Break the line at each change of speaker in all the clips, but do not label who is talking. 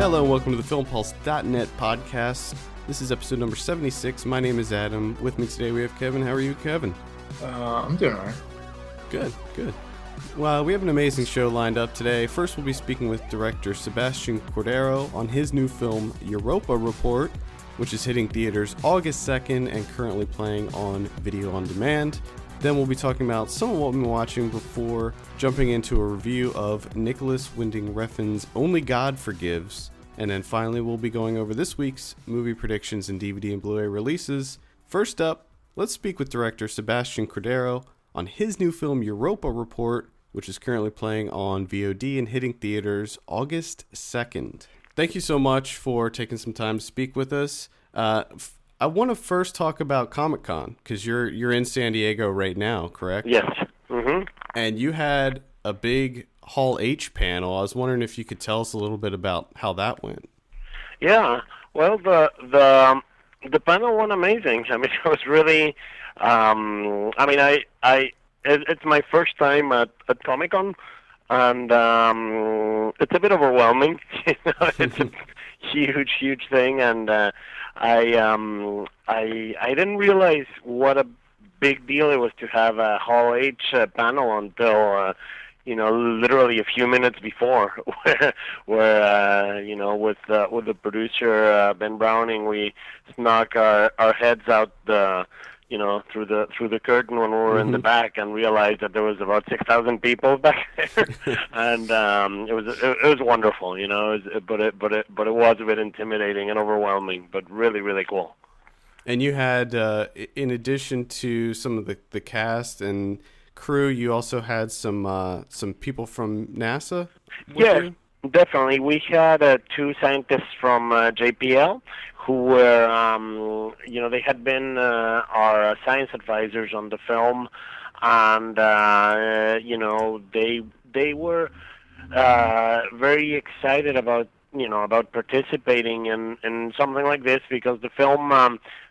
Hello and welcome to the FilmPulse.net podcast. This is episode number 76. My name is Adam. With me today we have Kevin. How are you, Kevin?
I'm doing alright.
Good. Well, we have an amazing show lined up today. First, we'll be speaking with director Sebastián Cordero on his new film, Europa Report, which is hitting theaters August 2nd and currently playing on video on demand. Then we'll be talking about some of what we've been watching before jumping into a review of Nicholas Winding Refn's Only God Forgives. And then finally, we'll be going over this week's movie predictions and DVD and Blu Ray releases. First up, let's speak with director Sebastián Cordero on his new film Europa Report, which is currently playing on VOD and hitting theaters August 2nd. Thank you so much for taking some time to speak with us. I want to first talk about Comic-Con, because you're in San Diego right now, correct?
Yes. Mm-hmm.
And you had a big Hall H panel. I was wondering if you could tell us a little bit about how that went.
Yeah. Well, the panel went amazing. I mean, it was really. It's my first time at Comic-Con, and it's a bit overwhelming. It's a huge thing, and I didn't realize what a big deal it was to have a Hall H panel until literally a few minutes before, where with the producer Ben Browning, we snuck our heads out through the curtain when we were in the back and realized that there was about 6,000 people back there, and it was wonderful, but it was a bit intimidating and overwhelming, but really cool.
And you had, in addition to some of the cast and crew, you also had some people from NASA?
Yeah, definitely. We had two scientists from JPL who were, they had been our science advisors on the film, and they were very excited about participating in something like this, because the film,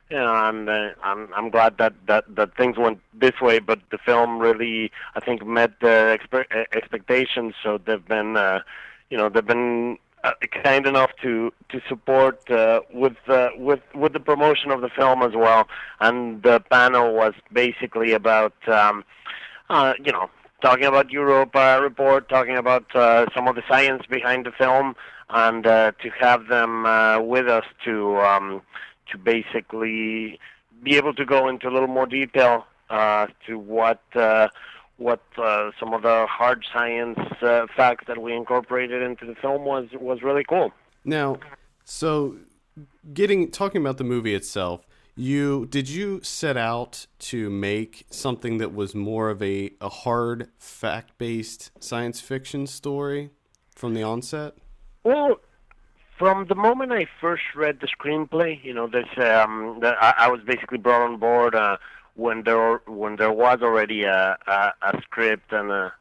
and I'm glad that things went this way, but the film really, I think, met their expectations. So they've been kind enough to support with the promotion of the film as well. And the panel was basically about talking about Europa Report, talking about some of the science behind the film, and to have them with us to basically be able to go into a little more detail to what some of the hard science facts that we incorporated into the film was really cool.
Now, so talking about the movie itself, did you set out to make something that was more of a hard fact-based science fiction story from the onset?
Well, from the moment I first read the screenplay, I was basically brought on board when there was already a script and a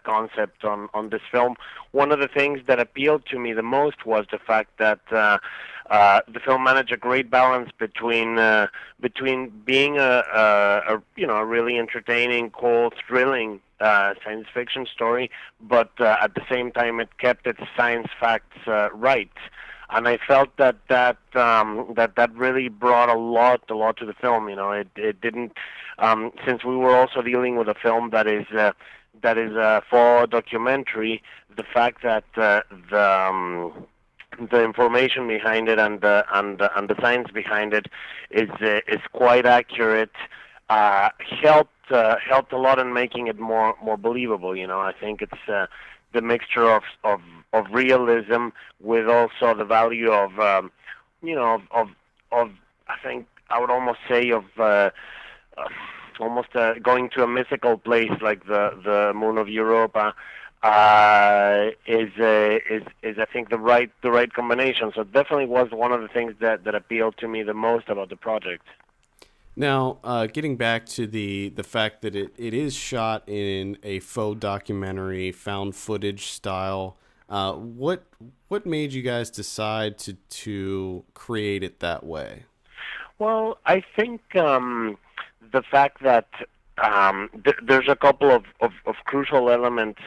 concept on this film. One of the things that appealed to me the most was the fact that the film managed a great balance between being a really entertaining, cool, thrilling science fiction story, but at the same time it kept its science facts right. And I felt that really brought a lot to the film. It didn't, since we were also dealing with a film that is a full documentary. The fact that the information behind it and the science behind it is quite accurate. Helped a lot in making it more believable. I think it's the mixture of realism with also the value of I think I would almost say of going to a mythical place like the moon of Europa is I think the right combination. So it definitely was one of the things that appealed to me the most about the project.
Now, getting back to the fact that it is shot in a faux documentary, found footage style, what made you guys decide to create it that way?
Well, I think the fact that there's a couple of crucial elements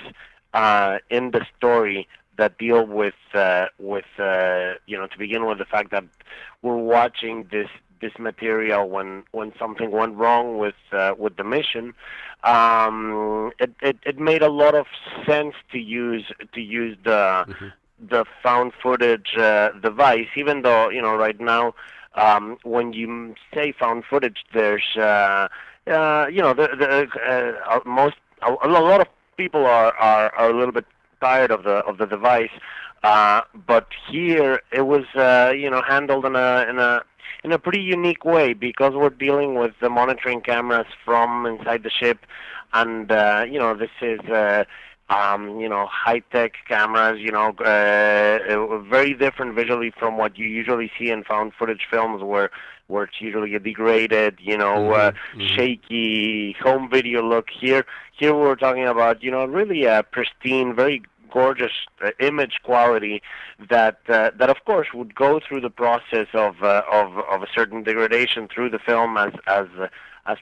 in the story that deal with to begin with the fact that we're watching this material when something went wrong with the mission. It made a lot of sense to use the found footage device, even though right now when you say found footage, there's most a lot of people are a little bit tired of the device, but here it was handled in a pretty unique way, because we're dealing with the monitoring cameras from inside the ship, and this is high-tech cameras, very different visually from what you usually see in found footage films, where it's usually a degraded, shaky home video look. Here we're talking about, really a pristine, very gorgeous image quality that of course would go through the process of a certain degradation through the film as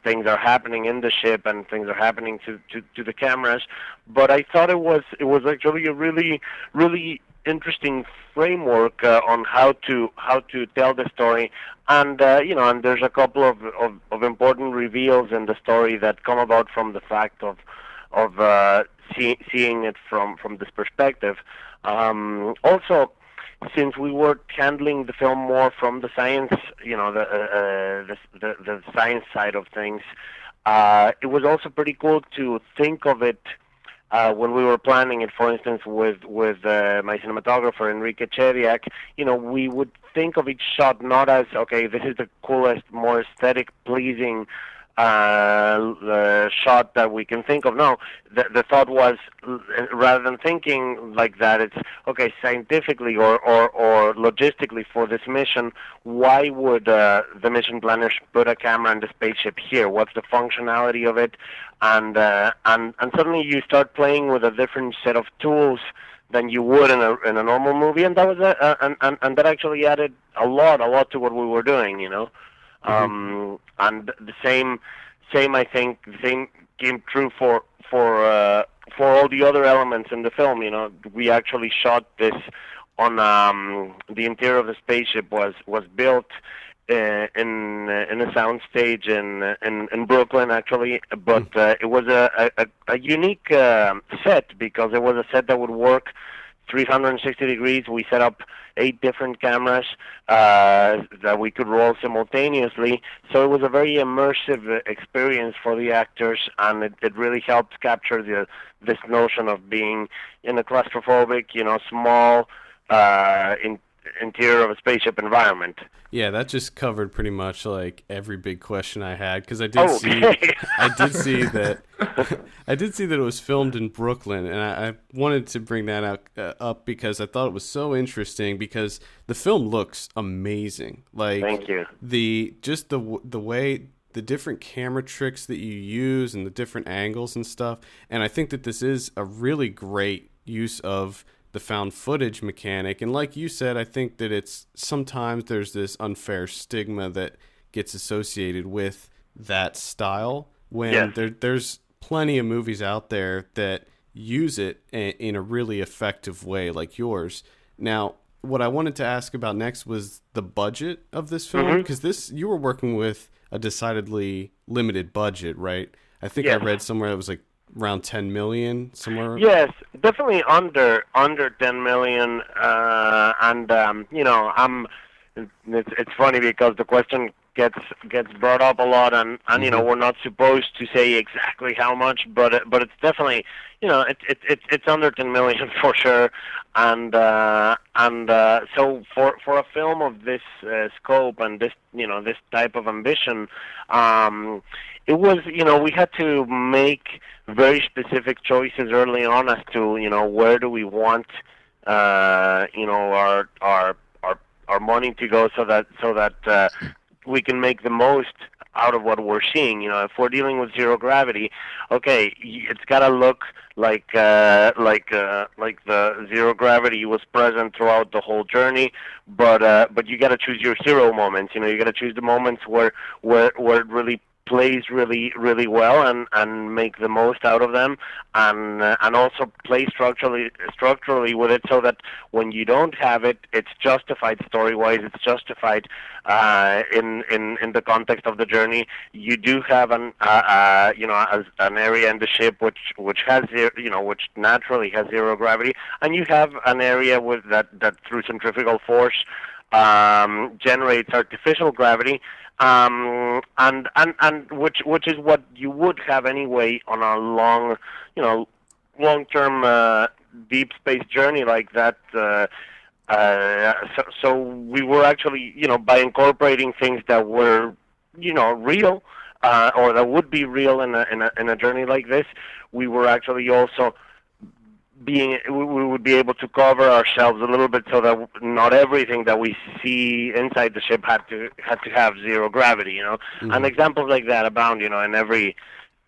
things are happening in the ship and things are happening to the cameras. But I thought it was actually a really, really interesting framework on how to tell the story, and and there's a couple of important reveals in the story that come about from the fact of seeing it from this perspective. Also, since we were handling the film more from the science, the science side of things, it was also pretty cool to think of it when we were planning it. For instance, with my cinematographer Enrique Chediak, we would think of each shot not as, okay, this is the coolest, more aesthetic pleasing shot that we can think of. No, the thought was, rather than thinking like that, it's okay, scientifically or logistically for this mission, why would the mission planners put a camera in the spaceship here? What's the functionality of it? And suddenly you start playing with a different set of tools than you would in a normal movie, and that was and that actually added a lot to what we were doing, and the same I think the same came true for all the other elements in the film. We actually shot this on the interior of the spaceship was built in a sound stage in Brooklyn, actually, but it was a unique set, because it was a set that would work 360 degrees. We set up 8 different cameras that we could roll simultaneously, so it was a very immersive experience for the actors, and it really helped capture this notion of being in a claustrophobic, small interior of a spaceship environment.
Yeah, that just covered pretty much like every big question I had, because I did see that it was filmed in Brooklyn, and I wanted to bring that up because I thought it was so interesting, because the film looks amazing. Like,
thank you.
The way, the different camera tricks that you use and the different angles and stuff, and I think that this is a really great use of the found footage mechanic. And like you said, I think that it's sometimes there's this unfair stigma that gets associated with that style, when there's plenty of movies out there that use it in a really effective way, like yours. Now, what I wanted to ask about next was the budget of this film, because you were working with a decidedly limited budget, right? I think I read somewhere it was like around 10 million somewhere.
Yes, definitely under 10 million. It's funny because the question gets brought up a lot, and we're not supposed to say exactly how much, but it's definitely, it's under 10 million for sure. And so for a film of this scope and this this type of ambition, it was, we had to make very specific choices early on as to, where do we want, our money to go, so that we can make the most out of what we're seeing. If we're dealing with zero gravity, okay, it's got to look like the zero gravity was present throughout the whole journey, but you got to choose your hero moments. You got to choose the moments where it really plays really well and make the most out of them, and also play structurally with it, so that when you don't have it, it's justified story-wise, it's justified in the context of the journey. You do have an as an area in the ship which has which naturally has zero gravity, and you have an area with that through centrifugal force generates artificial gravity, and which is what you would have anyway on a long-term deep space journey like that. So we were actually, by incorporating things that were, real, or that would be real in a journey like this, we were actually also we would be able to cover ourselves a little bit, so that not everything that we see inside the ship had to have zero gravity,
Mm-hmm.
And examples like that abound, in every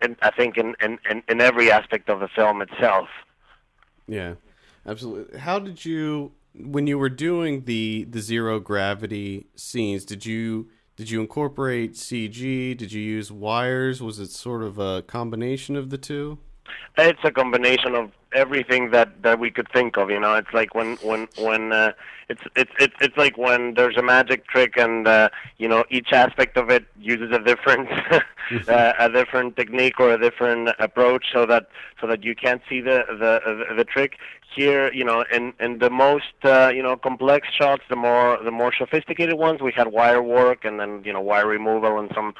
aspect of the film itself.
Yeah, absolutely. How did you, when you were doing the zero gravity scenes, did you incorporate CG? Did you use wires? Was it sort of a combination of the two?
It's a combination of everything that we could think of. It's like when it's like when there's a magic trick, and each aspect of it uses a different a different technique or a different approach, so that you can't see the trick. Here, in the most complex shots, the more sophisticated ones, we had wire work, and then wire removal and some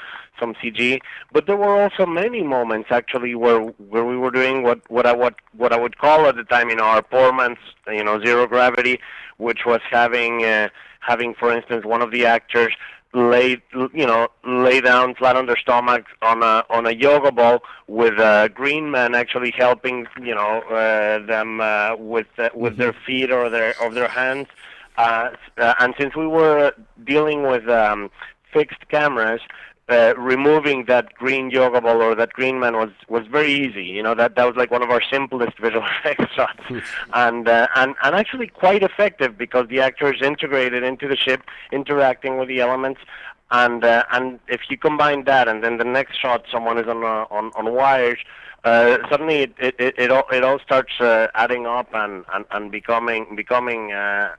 CG. But there were also many moments actually where we were doing what I would call at the time, our poor man's zero gravity, which was having for instance one of the actors lay down flat on their stomach on a yoga ball, with a green man actually helping them with their feet or their hands, and since we were dealing with fixed cameras, removing that green yoga ball or that green man was very easy. That was like one of our simplest visual effects shots, and actually quite effective, because the actors integrated into the ship, interacting with the elements, and if you combine that, and then the next shot someone is on wires, suddenly it all starts adding up and becoming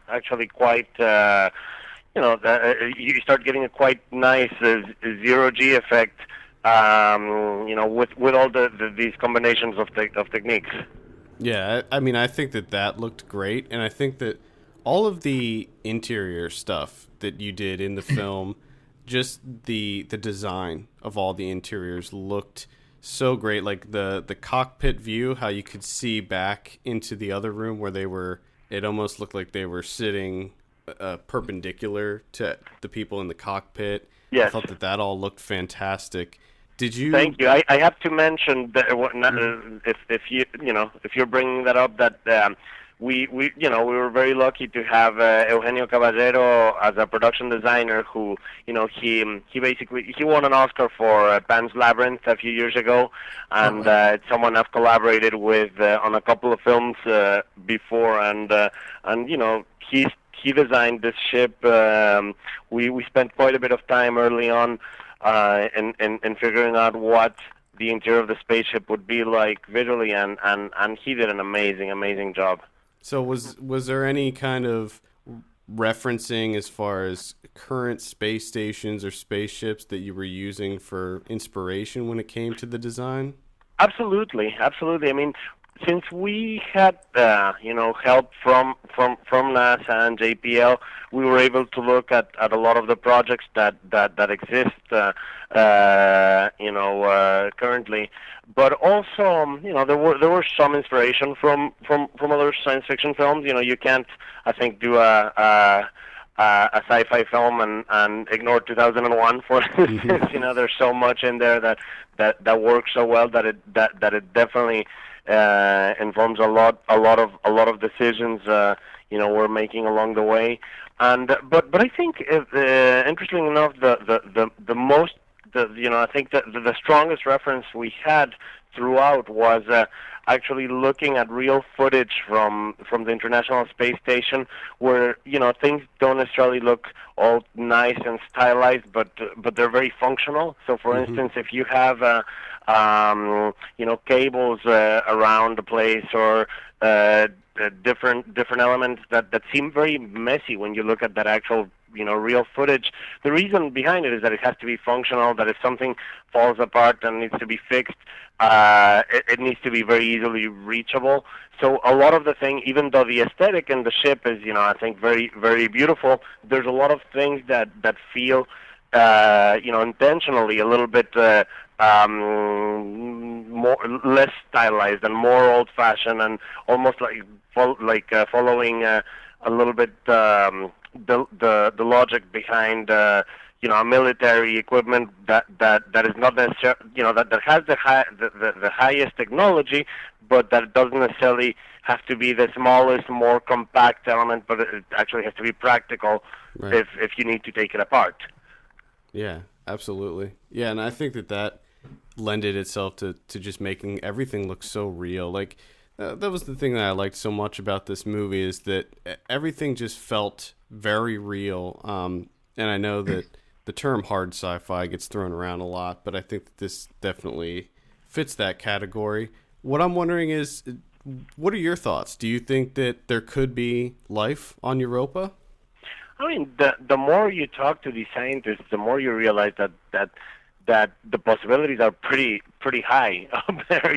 actually quite. You start getting a quite nice zero-G effect, with all these combinations of techniques.
Yeah, I mean, I think that looked great, and I think that all of the interior stuff that you did in the film, just the design of all the interiors looked so great. Like the cockpit view, how you could see back into the other room where they were. It almost looked like they were sitting perpendicular to the people in the cockpit.
Yes.
I thought that all looked fantastic. Did you?
Thank you. I have to mention that if you're bringing that up, that we were very lucky to have Eugenio Caballero as a production designer, who he basically won an Oscar for Pan's Labyrinth a few years ago, and it's someone I've collaborated with on a couple of films before, and he designed this ship. We spent quite a bit of time early on in figuring out what the interior of the spaceship would be like visually, and he did an amazing job.
So was there any kind of referencing as far as current space stations or spaceships that you were using for inspiration when it came to the design?
Absolutely. I mean, since we had help from NASA and JPL, we were able to look at a lot of the projects that exist currently, but also there were some inspiration from other science fiction films. You can't, I think, do a sci-fi film and ignore 2001, for instance. There's so much in there that works so well that it definitely informs a lot of decisions we're making along the way. And but I think interestingly enough, I think that the strongest reference we had throughout was actually looking at real footage from the International Space Station, where things don't necessarily look all nice and stylized, but they're very functional. So, for instance, if you have cables around the place, or different elements that seem very messy when you look at that actual real footage. The reason behind it is that it has to be functional, that if something falls apart and needs to be fixed, it needs to be very easily reachable. So a lot of the thing, even though the aesthetic in the ship is, I think very, very beautiful, there's a lot of things that feel, intentionally a little bit less stylized and more old-fashioned, and almost following a little bit the logic behind military equipment that is not necessarily that has the highest technology, but that doesn't necessarily have to be the smallest, more compact element, but it actually has to be practical. Right. if you need to take it apart.
Yeah, absolutely. Yeah, and I think that lended itself to just making everything look so real. Like, that was the thing that I liked so much about this movie, is that everything just felt very real. And I know that the term hard sci-fi gets thrown around a lot, but I think that this definitely fits that category. What I'm wondering is, what are your thoughts? Do you think that there could be life on Europa?
I mean, the more you talk to these scientists, the more you realize that the possibilities are pretty high up there.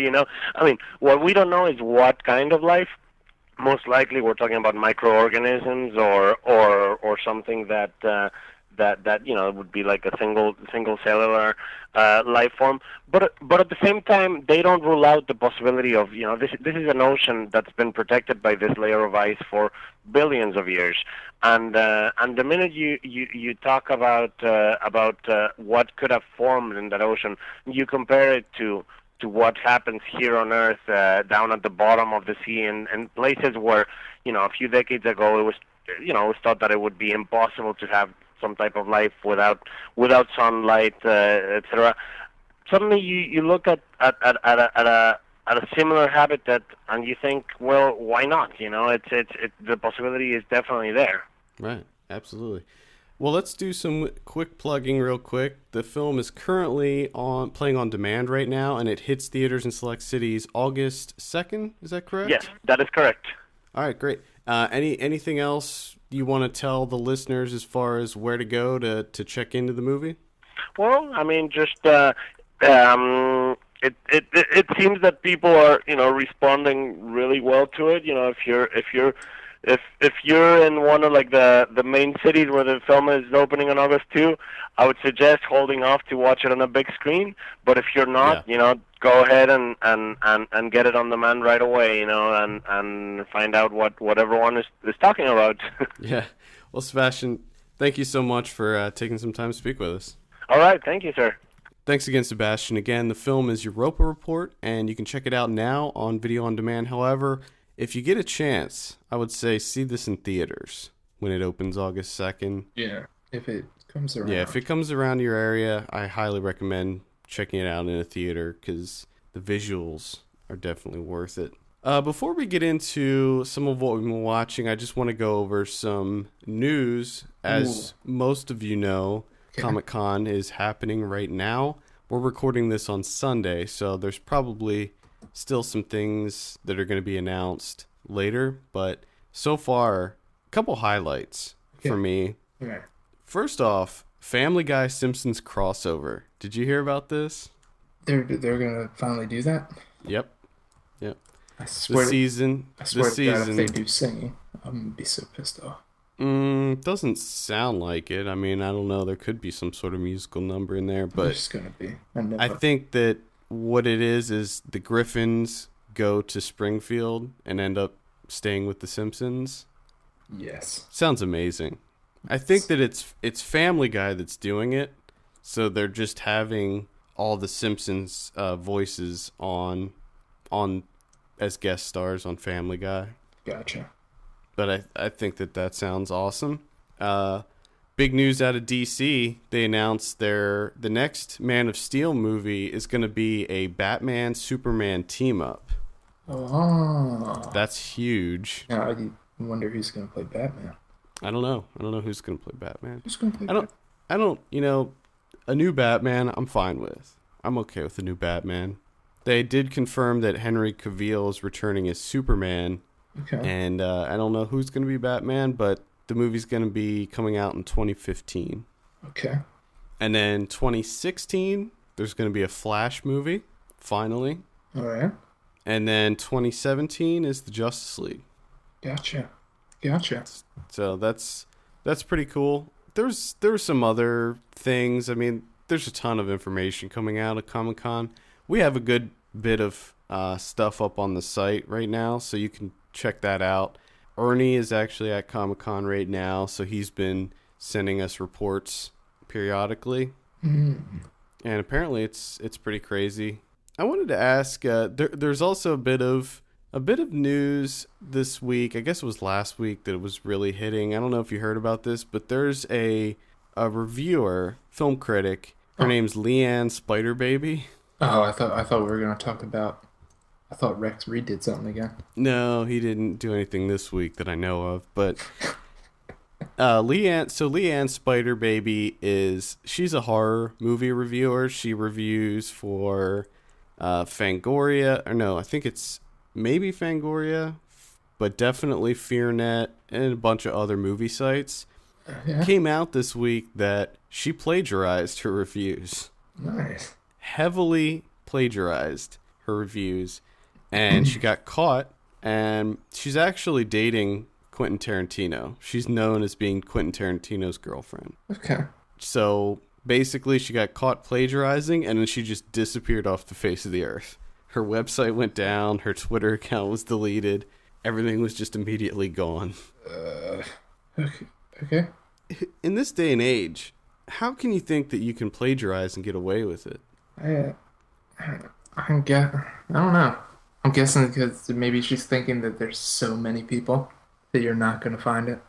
I mean, what we don't know is what kind of life. Most likely, we're talking about microorganisms or something that would be like a single cellular life form. But at the same time, they don't rule out the possibility of this is an ocean that's been protected by this layer of ice for billions of years, and the minute you talk about what could have formed in that ocean, you compare it to what happens here on Earth, down at the bottom of the sea, and places where a few decades ago it was thought that it would be impossible to have some type of life without sunlight, etc. Suddenly you look at a similar habitat and you think, well, why not? The possibility is definitely there.
Right, absolutely. Well, let's do some quick plugging real quick. The film is currently playing on demand right now, and it hits theaters in select cities August 2nd. Is that correct?
Yes, that is correct.
All right, great. Anything else you want to tell the listeners as far as where to go to check into the movie? Well,
I mean, just it seems that people are responding really well to it. If you're in one of the main cities where the film is opening on August 2, I would suggest holding off to watch it on a big screen. But if you're not, go ahead and get it on demand right away, and find out what everyone is talking about.
Yeah. Well, Sebastian, thank you so much for taking some time to speak with us.
All right. Thank you, sir.
Thanks again, Sebastian. Again, the film is Europa Report, and you can check it out now on video on demand. However, if you get a chance, I would say see this in theaters when it opens August 2nd.
Yeah, if it comes around.
Yeah, if it comes around your area, I highly recommend checking it out in a theater because the visuals are definitely worth it. Before we get into some of what we've been watching, I just want to go over some news. As most of you know, Comic-Con is happening right now. We're recording this on Sunday, so there's probably still some things that are going to be announced later, but so far, a couple highlights for me.
Okay.
First off, Family Guy Simpsons crossover. Did you hear about this?
They're gonna finally do that?
Yep.
I swear
God, if
they do singing, I'm gonna be so pissed off.
Doesn't sound like it. I mean, I don't know. There could be some sort of musical number in there, but
there's gonna be.
I think that what it is the Griffins go to Springfield and end up staying with the Simpsons.
Yes.
Sounds amazing. I think that it's Family Guy that's doing it, so they're just having all the Simpsons voices on as guest stars on Family Guy.
Gotcha.
But I think that sounds awesome. big news out of DC. They announced the next Man of Steel movie is going to be a Batman Superman team up.
Oh,
That's huge.
now I wonder who's going to play Batman.
I don't know. I don't know who's going to play Batman.
Who's going to play Batman?
I don't, a new Batman I'm fine with. I'm okay with the new Batman. They did confirm that Henry Cavill is returning as Superman.
Okay.
And I don't know who's going to be Batman, but the movie's going to be coming out in 2015.
Okay.
And then 2016, there's going to be a Flash movie, finally.
All right.
And then 2017 is the Justice League.
Gotcha.
So that's pretty cool. There's some other things. I mean, there's a ton of information coming out of Comic-Con. We have a good bit of stuff up on the site right now, so you can check that out. Ernie is actually at Comic-Con right now, so he's been sending us reports periodically.
Mm.
And apparently it's pretty crazy. I wanted to ask, there's also a bit of news this week. I guess it was last week that it was really hitting. I don't know if you heard about this, but there's a reviewer, film critic. Her name's Leanne Spiderbaby.
Oh, I thought we were going to talk about. I thought Rex redid something again.
No, he didn't do anything this week that I know of. But Leanne Spiderbaby she's a horror movie reviewer. She reviews for Fangoria, or no, I think it's maybe Fangoria, but definitely FearNet and a bunch of other movie sites.
Yeah.
Came out this week that she plagiarized her reviews.
Nice.
Heavily plagiarized her reviews, and she got caught, and she's actually dating Quentin Tarantino. She's known as being Quentin Tarantino's girlfriend.
Okay.
So basically she got caught plagiarizing, and then she just disappeared off the face of the earth. Her website went down, her Twitter account was deleted, everything was just immediately gone.
Okay.
In this day and age, how can you think that you can plagiarize and get away with it?
I don't know. I'm guessing because maybe she's thinking that there's so many people that you're not going to find it.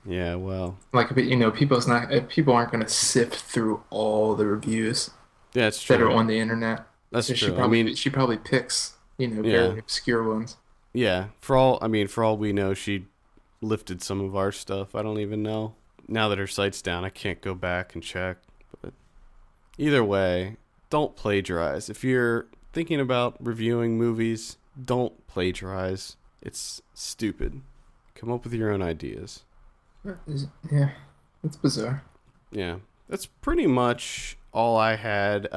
Yeah, well.
Like, people aren't going to sift through all the reviews
That's true.
that are on the internet.
That's
So
true.
She probably picks, very obscure ones.
Yeah, for all we know, she lifted some of our stuff. I don't even know. Now that her site's down, I can't go back and check. But either way, don't plagiarize. If you're thinking about reviewing movies, don't plagiarize. It's stupid. Come up with your own ideas.
Yeah, it's bizarre.
Yeah, that's pretty much all I had.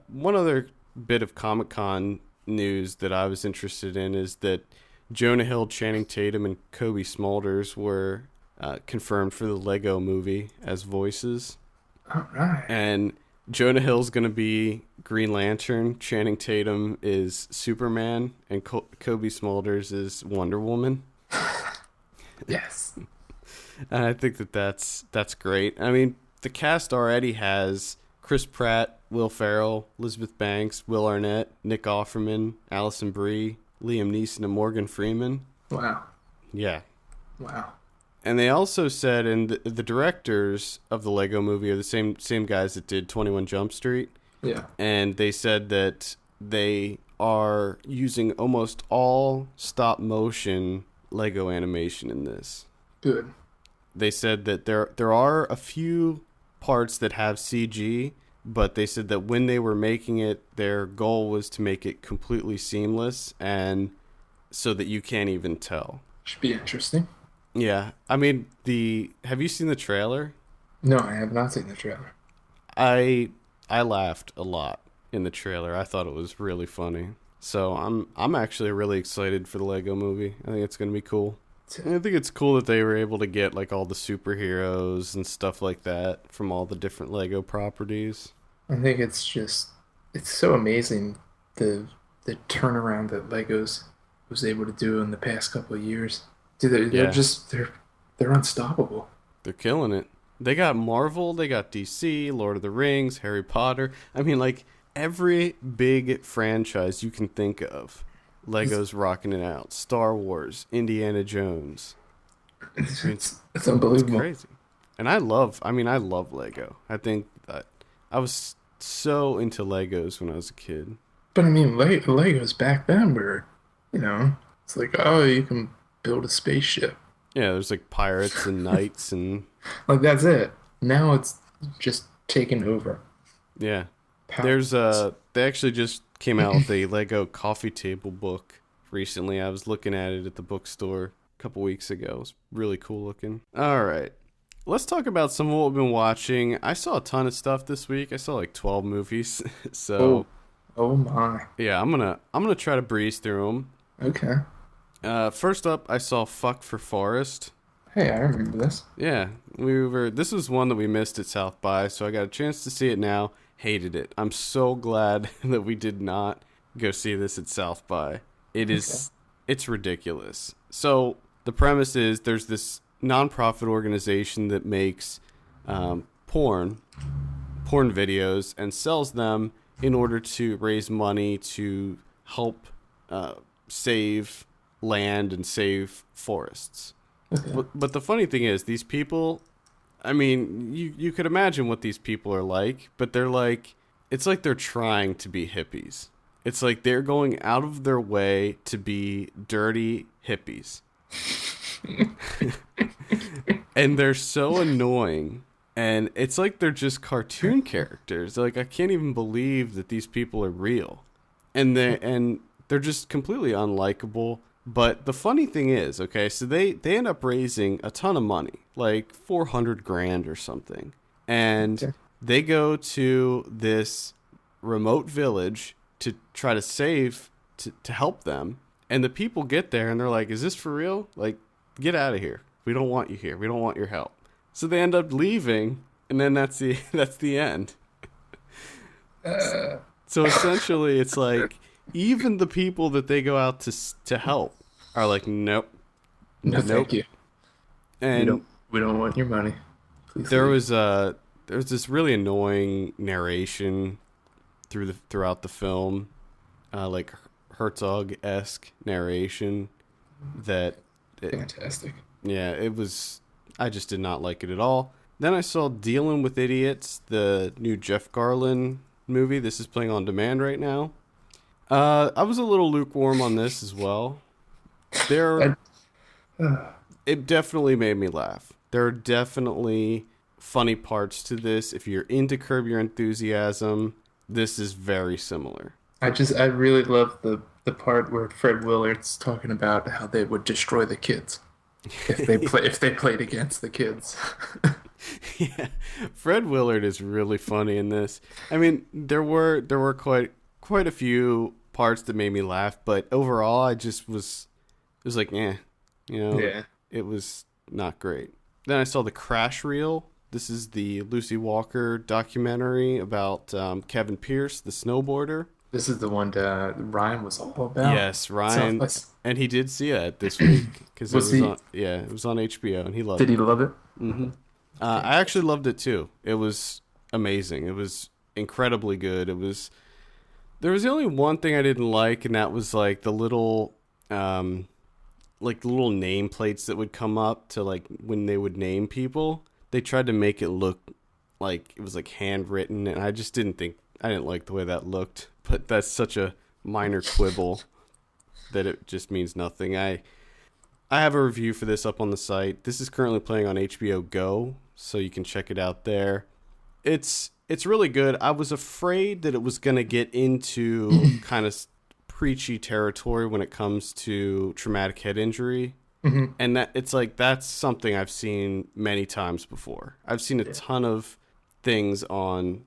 One other bit of Comic-Con news that I was interested in is that Jonah Hill, Channing Tatum, and Kobe Smulders were confirmed for the Lego movie as voices.
All right.
And Jonah Hill's going to be Green Lantern, Channing Tatum is Superman, and Kobe Smulders is Wonder Woman.
Yes.
And I think that's great. I mean, the cast already has Chris Pratt, Will Ferrell, Elizabeth Banks, Will Arnett, Nick Offerman, Alison Brie, Liam Neeson, and Morgan Freeman.
Wow.
Yeah.
Wow.
And they also said, and the directors of the Lego movie are the same guys that did 21 Jump Street.
Yeah.
And they said that they are using almost all stop motion Lego animation in this.
Good.
They said that there are a few parts that have CG, but they said that when they were making it, their goal was to make it completely seamless and so that you can't even tell.
Should be interesting.
Yeah. I mean, have you seen the trailer?
No, I have not seen the trailer.
I laughed a lot in the trailer. I thought it was really funny. So I'm actually really excited for the Lego movie. I think it's going to be cool. And I think it's cool that they were able to get like all the superheroes and stuff like that from all the different Lego properties.
I think it's so amazing the turnaround that Legos was able to do in the past couple of years. Dude, they're unstoppable.
They're killing it. They got Marvel, they got DC, Lord of the Rings, Harry Potter. I mean, like every big franchise you can think of, Lego's rocking it out. Star Wars, Indiana Jones.
It's unbelievable.
It's crazy. And I love Lego. I think that I was so into Legos when I was a kid.
But I mean, Legos back then were, it's like, oh, you can build a spaceship.
Yeah, there's like pirates and knights and
Like that's it. Now it's just taken over.
yeah.
Power.
They actually just came out with a Lego coffee table book recently. I was looking at it at the bookstore a couple weeks ago. It was really cool looking. All right. Let's talk about some of what we've been watching. I saw a ton of stuff this week. I saw like 12 movies. So,
Oh my.
yeah, I'm going to try to breeze through them.
Okay.
First up, I saw Fuck for Forest.
Hey, I remember this.
Yeah, this was one that we missed at South by, so I got a chance to see it now. Hated it. I'm so glad that we did not go see this at South by. It's ridiculous. So the premise is there's this nonprofit organization that makes porn videos and sells them in order to raise money to help save land and save forests.
Okay.
But the funny thing is, these people, I mean, you could imagine what these people are like, but they're like, it's like they're trying to be hippies. It's like they're going out of their way to be dirty hippies. And they're so annoying. And it's like they're just cartoon characters. Like, I can't even believe that these people are real. And they're just completely unlikable. But the funny thing is, okay, so they end up raising a ton of money, like $400,000 or something. And they go to this remote village to try to to help them. And the people get there and they're like, is this for real? Like, get out of here. We don't want you here. We don't want your help. So they end up leaving, and then that's the end. So essentially, it's like even the people that they go out to help are like, nope,
No, thank you.
And
we don't want your money. Please
there
leave.
was this really annoying narration throughout the film, like Herzog-esque narration
Fantastic.
Yeah, it was. I just did not like it at all. Then I saw Dealing with Idiots, the new Jeff Garlin movie. This is playing on demand right now. I was a little lukewarm on this as well. It definitely made me laugh. There are definitely funny parts to this. If you're into Curb Your Enthusiasm, this is very similar.
I really love the part where Fred Willard's talking about how they would destroy the kids if they played against the kids.
Yeah, Fred Willard is really funny in this. I mean, there were quite a few parts that made me laugh, but overall, it was like, yeah, it was not great. Then I saw The Crash Reel. This is the Lucy Walker documentary about Kevin Pierce, the snowboarder.
This is the one that Ryan was all about.
Yes, Ryan, and he did see it this week because it was on HBO, and he loved it.
Did he love it?
Mm-hmm. I actually loved it too. It was amazing. It was incredibly good. There was only one thing I didn't like, and that was like the little nameplates that would come up to like when they would name people. They tried to make it look like it was like handwritten, and I just didn't like the way that looked. But that's such a minor quibble that it just means nothing. I have a review for this up on the site. This is currently playing on HBO Go, so you can check it out there. It's really good. I was afraid that it was going to get into kind of preachy territory when it comes to traumatic head injury.
Mm-hmm.
And that's something I've seen many times before. I've seen a ton of things on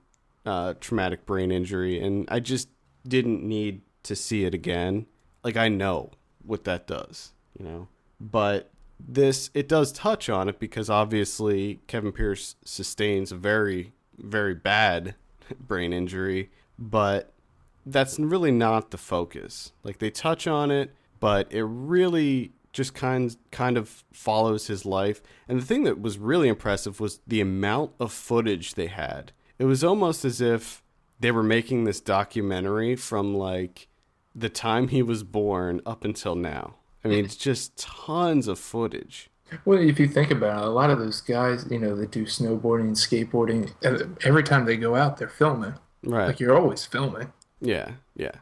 traumatic brain injury, and I just didn't need to see it again. Like, I know what that does, but it does touch on it because obviously Kevin Pierce sustains a very, very bad brain injury, but that's really not the focus. Like, they touch on it, but it really just kind of follows his life. And the thing that was really impressive was the amount of footage they had. It was almost as if they were making this documentary from like the time he was born up until now. I mean, it's just tons of footage.
Well, if you think about it, a lot of those guys, that do snowboarding and skateboarding, every time they go out, they're filming.
Right.
Like you're always filming.
Yeah, yeah.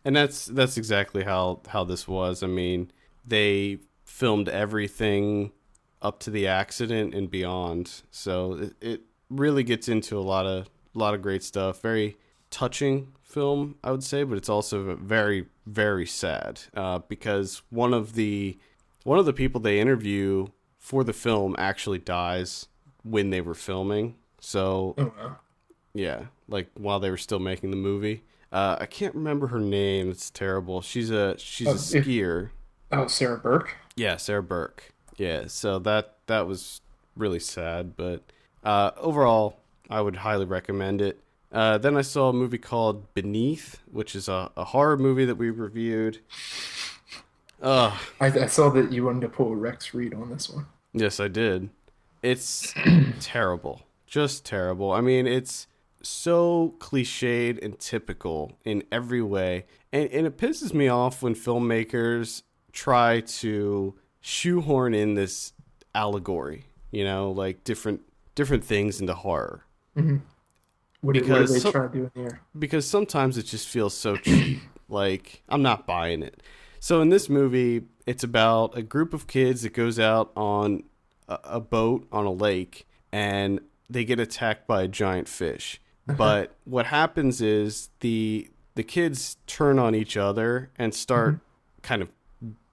And that's exactly how this was. I mean, they filmed everything up to the accident and beyond. So it really gets into a lot of great stuff. Very touching film, I would say, but it's also very, very sad because one of the people they interview for the film actually dies when they were filming. So
Oh, wow.
yeah, like while they were still making the movie. I can't remember her name. It's terrible. She's a skier.
Oh, Sarah Burke?
Yeah, Sarah Burke. Yeah, so that was really sad, but overall, I would highly recommend it. Then I saw a movie called Beneath, which is a horror movie that we reviewed.
I saw that you wanted to pull Rex Reed on this one.
Yes, I did. It's terrible. Just terrible. I mean, it's so cliched and typical in every way. And it pisses me off when filmmakers try to shoehorn in this allegory, like different things into horror.
Mm-hmm. What do they try to do in here?
Because sometimes it just feels so cheap. Like, I'm not buying it. So in this movie, it's about a group of kids that goes out on a boat on a lake, and they get attacked by a giant fish. But what happens is the kids turn on each other and start kind of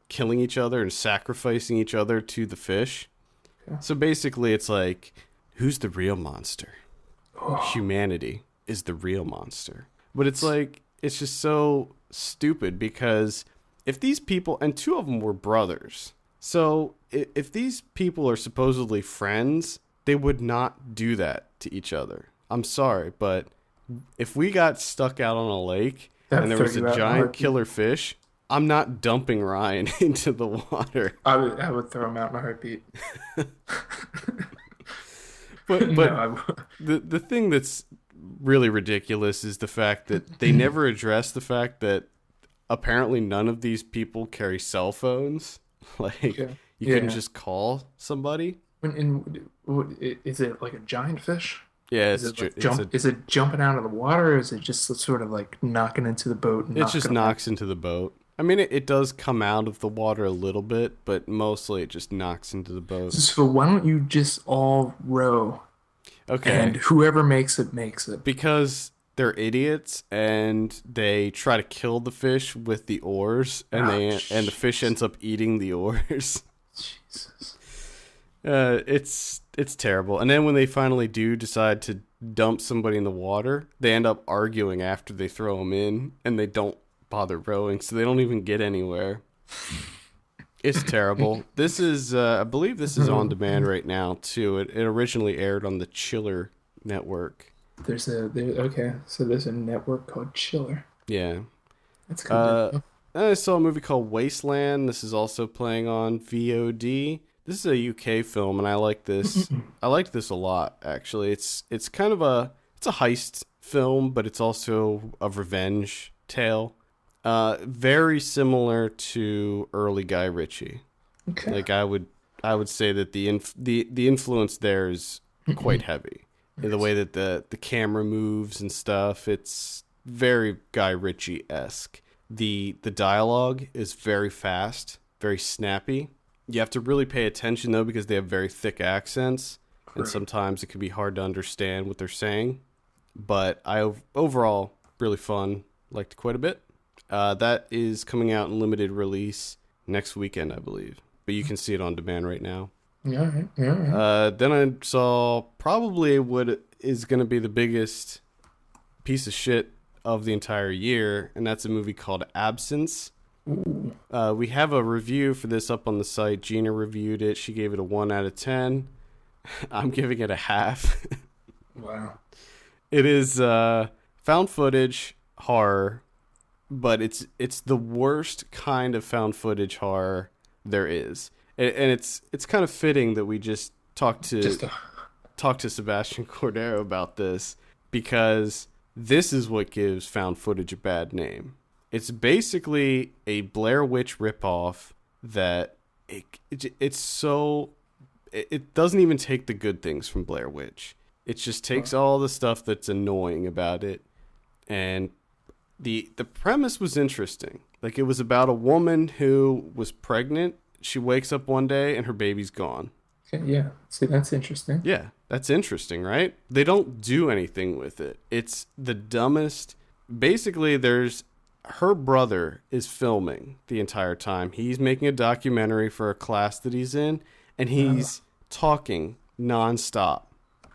killing each other and sacrificing each other to the fish.
Okay.
So basically, it's like, who's the real monster? Humanity is the real monster. But it's like, it's just so stupid because if these people, and two of them were brothers, so if these people are supposedly friends, they would not do that to each other. I'm sorry, but if we got stuck out on a lake and there was a giant killer fish, I'm not dumping Ryan into the water.
I would throw him out in a heartbeat.
But
No,
the thing that's really ridiculous is the fact that they never address the fact that apparently none of these people carry cell phones. Like, you couldn't just call somebody.
Is it like a giant fish?
Yeah,
Is it jumping out of the water, or is it just sort of like knocking into the boat? And
it just knocks into the boat. I mean, it does come out of the water a little bit, but mostly it just knocks into the boat.
So why don't you just all row?
Okay.
And whoever makes it, makes it.
Because they're idiots and they try to kill the fish with the oars, and and the fish ends up eating the oars.
Jesus.
It's terrible. And then when they finally do decide to dump somebody in the water, they end up arguing after they throw them in, and they don't bother rowing, so they don't even get anywhere. It's terrible. This is, I believe this is on demand right now, too. It originally aired on the Chiller network.
Okay, so there's a network called Chiller.
Yeah.
That's good.
I saw a movie called Wasteland. This is also playing on VOD. This is a UK film, and I like this. I liked this a lot, actually. It's kind of it's a heist film, but it's also a revenge tale. Very similar to early Guy Ritchie.
Okay.
Like I would say that the influence there is quite heavy. In the way that the camera moves and stuff, it's very Guy Ritchie-esque. The dialogue is very fast, very snappy. You have to really pay attention though, because they have very thick accents, and sometimes it can be hard to understand what they're saying. But overall really fun, liked it quite a bit. That is coming out in limited release next weekend, I believe. But you can see it on demand right now.
Yeah, yeah.
Then I saw probably what is going to be the biggest piece of shit of the entire year, and that's a movie called Absence. We have a review for this up on the site. Gina reviewed it. She gave it a 1 out of 10. I'm giving it a half.
Wow.
It is found footage horror, but it's the worst kind of found footage horror there is. And it's kind of fitting that we just talked to Sebastián Cordero about this, because this is what gives found footage a bad name. It's basically a Blair Witch ripoff that it doesn't even take the good things from Blair Witch. It just takes all the stuff that's annoying about it. And the premise was interesting. Like, it was about a woman who was pregnant. She wakes up one day and her baby's gone.
Okay, yeah. See, that's interesting.
Yeah, that's interesting, right? They don't do anything with it. It's the dumbest. Basically, her brother is filming the entire time. He's making a documentary for a class that he's in, and he's talking nonstop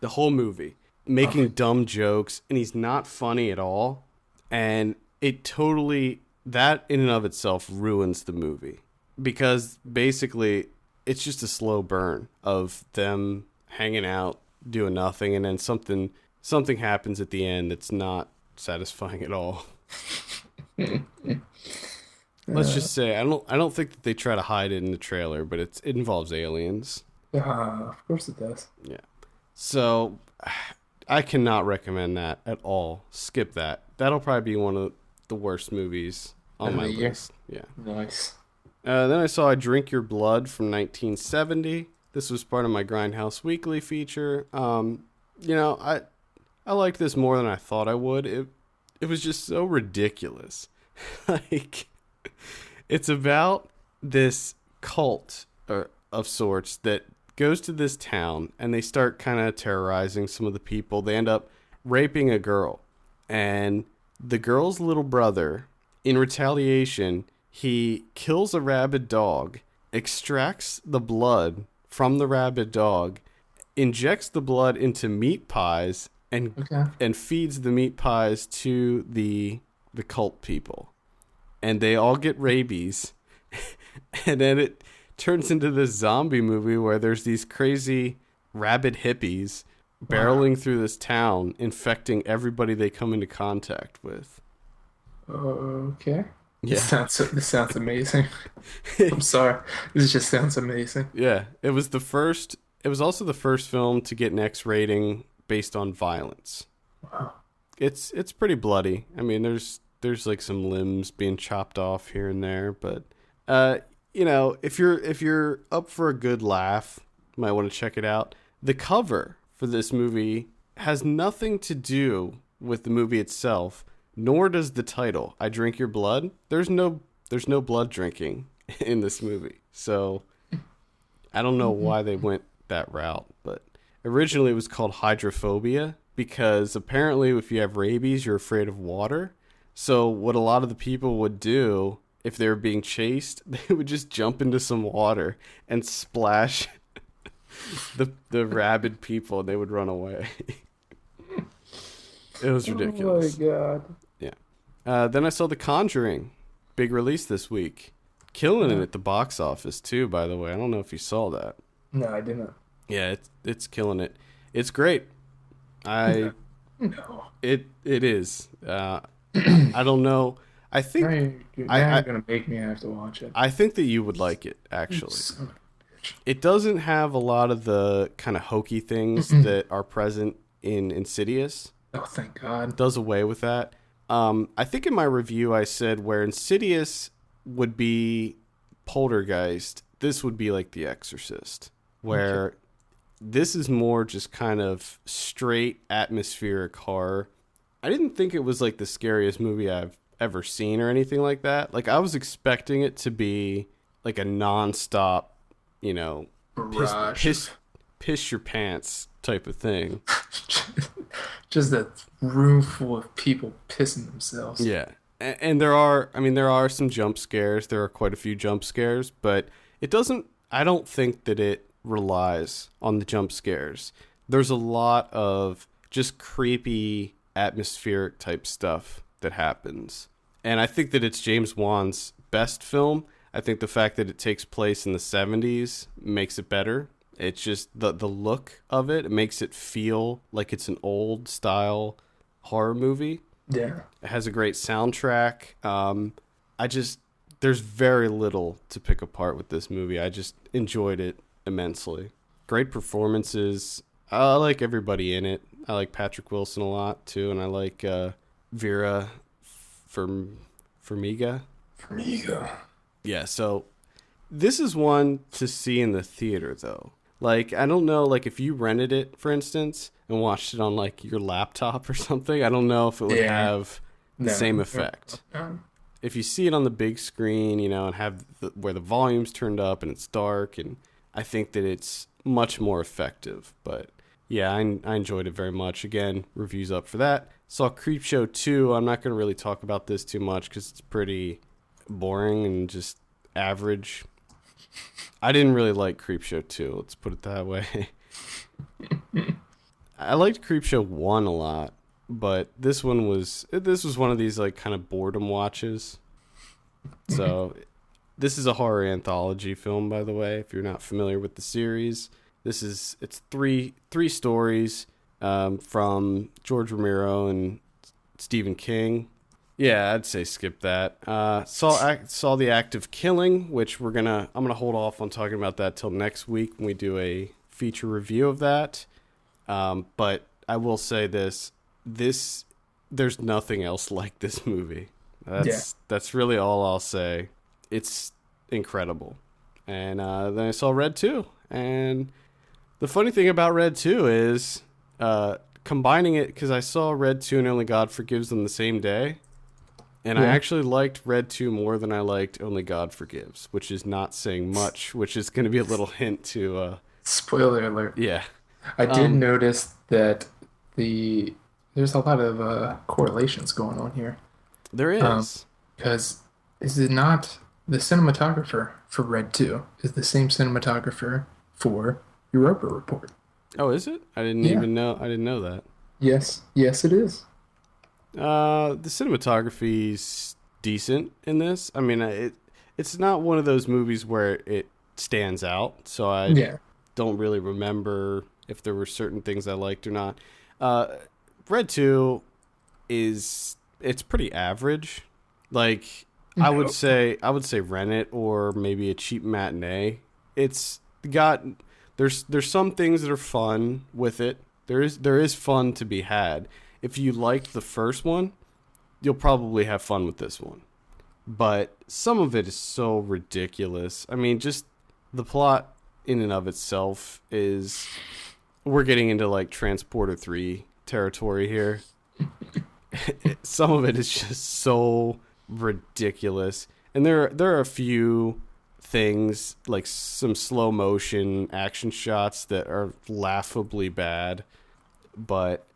the whole movie, making dumb jokes, and he's not funny at all. And that in and of itself ruins the movie, because basically it's just a slow burn of them hanging out, doing nothing, and then something happens at the end that's not satisfying at all. Let's just say I don't think that they try to hide it in the trailer, but it involves aliens.
Of course it does.
Yeah. So I cannot recommend that at all. Skip that. That'll probably be one of the worst movies on my list. Yeah. Nice. Then I saw I Drink Your Blood from 1970. This was part of my Grindhouse Weekly feature. I liked this more than I thought I would. It was just so ridiculous. Like, it's about this cult of sorts that goes to this town, and they start kind of terrorizing some of the people. They end up raping a girl, and the girl's little brother, in retaliation, he kills a rabid dog, extracts the blood from the rabid dog, injects the blood into meat pies, and feeds the meat pies to the cult people. And they all get rabies. And then it turns into this zombie movie where there's these crazy rabid hippies barreling through this town, infecting everybody they come into contact with.
Okay.
Yeah.
This sounds amazing. I'm sorry. This just sounds amazing.
Yeah. It was also the first film to get an X rating based on violence.
Wow.
It's pretty bloody. I mean, there's like some limbs being chopped off here and there, but if you're up for a good laugh, you might want to check it out. The cover for this movie has nothing to do with the movie itself, nor does the title, I Drink Your Blood. There's no blood drinking in this movie. So I don't know why they went that route, but originally it was called hydrophobia, because apparently if you have rabies, you're afraid of water. So what a lot of the people would do, if they were being chased, they would just jump into some water and splash the rabid people, and they would run away. It was ridiculous.
Oh my god.
Yeah. Then I saw The Conjuring. Big release this week. Killing it at the box office too, by the way. I don't know if you saw that.
No, I didn't.
Yeah, it's killing it. It's great.
No.
It is. I don't know. I think
now you're gonna make me have to watch it.
I think that you would like it, actually. It doesn't have a lot of the kind of hokey things that are present in Insidious.
Oh, thank God.
It does away with that. I think in my review I said where Insidious would be Poltergeist, this would be like The Exorcist, where this is more just kind of straight atmospheric horror. I didn't think it was like the scariest movie I've ever seen or anything like that. Like, I was expecting it to be like a nonstop, piss your pants type of thing.
Just a room full of people pissing themselves.
Yeah. And there are some jump scares. There are quite a few jump scares, but I don't think that it relies on the jump scares. There's a lot of just creepy atmospheric type stuff that happens. And I think that it's James Wan's best film. I think the fact that it takes place in the 70s makes it better. It's just the look of it. It makes it feel like it's an old style horror movie.
Yeah.
It has a great soundtrack. There's very little to pick apart with this movie. I just enjoyed it immensely. Great performances. I like everybody in it. I like Patrick Wilson a lot too, and I like Vera Farmiga.
Farmiga.
Yeah, so This is one to see in the theater, though. Like, I don't know, like, if you rented it, for instance, and watched it on, like, your laptop or something, I don't know if it would have the same effect. If you see it on the big screen, you know, and have where the volume's turned up and it's dark, and I think that it's much more effective. But, yeah, I enjoyed it very much. Again, reviews up for that. Saw Creepshow 2. I'm not going to really talk about this too much because it's pretty boring and just average. I didn't really like Creepshow 2, let's put it that way. I liked Creepshow 1 a lot, but this was one of these like kind of boredom watches. So this is a horror anthology film, by the way, if you're not familiar with the series. It's three stories from George Romero and Stephen King. Yeah, I'd say skip that. Saw The Act of Killing, which I'm gonna hold off on talking about that till next week when we do a feature review of that. But I will say there's nothing else like this movie. That's really all I'll say. It's incredible. And then I saw Red 2, and the funny thing about Red 2 is combining it, because I saw Red 2 and Only God Forgives on the same day. And I actually liked Red 2 more than I liked Only God Forgives, which is not saying much, which is going to be a little hint to...
Spoiler alert.
Yeah.
I did notice that there's a lot of correlations going on here.
There is.
Because is it not the cinematographer for Red 2 is the same cinematographer for Europa Report?
Oh, is it? I didn't even know. I didn't know that.
Yes, it is.
The cinematography's decent in this. I mean, it's not one of those movies where it stands out, so I don't really remember if there were certain things I liked or not. Red 2 it's pretty average. Like, I would say rent it or maybe a cheap matinee. It's got there's some things that are fun with it. There is fun to be had. If you liked the first one, you'll probably have fun with this one. But some of it is so ridiculous. I mean, just the plot in and of itself is... We're getting into, like, Transporter 3 territory here. Some of it is just so ridiculous. And there are a few things, like some slow motion action shots that are laughably bad. But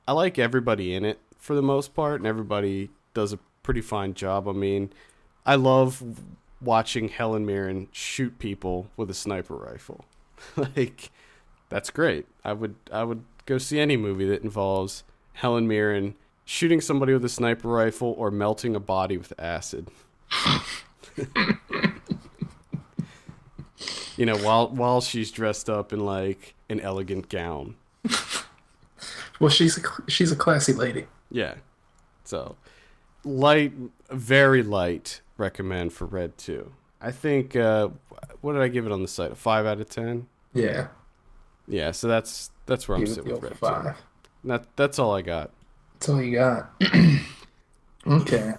I like everybody in it for the most part, and everybody does a pretty fine job. I mean, I love watching Helen Mirren shoot people with a sniper rifle. Like, that's great. I would go see any movie that involves Helen Mirren shooting somebody with a sniper rifle or melting a body with acid. You know, while she's dressed up in like an elegant gown.
Well, she's a classy lady.
Yeah. So, very light recommend for Red 2. I think, what did I give it on the site? A 5 out of 10?
Yeah.
Yeah, so that's where I'm sitting with Red 5. 2. That's all I got.
That's all you got. Okay.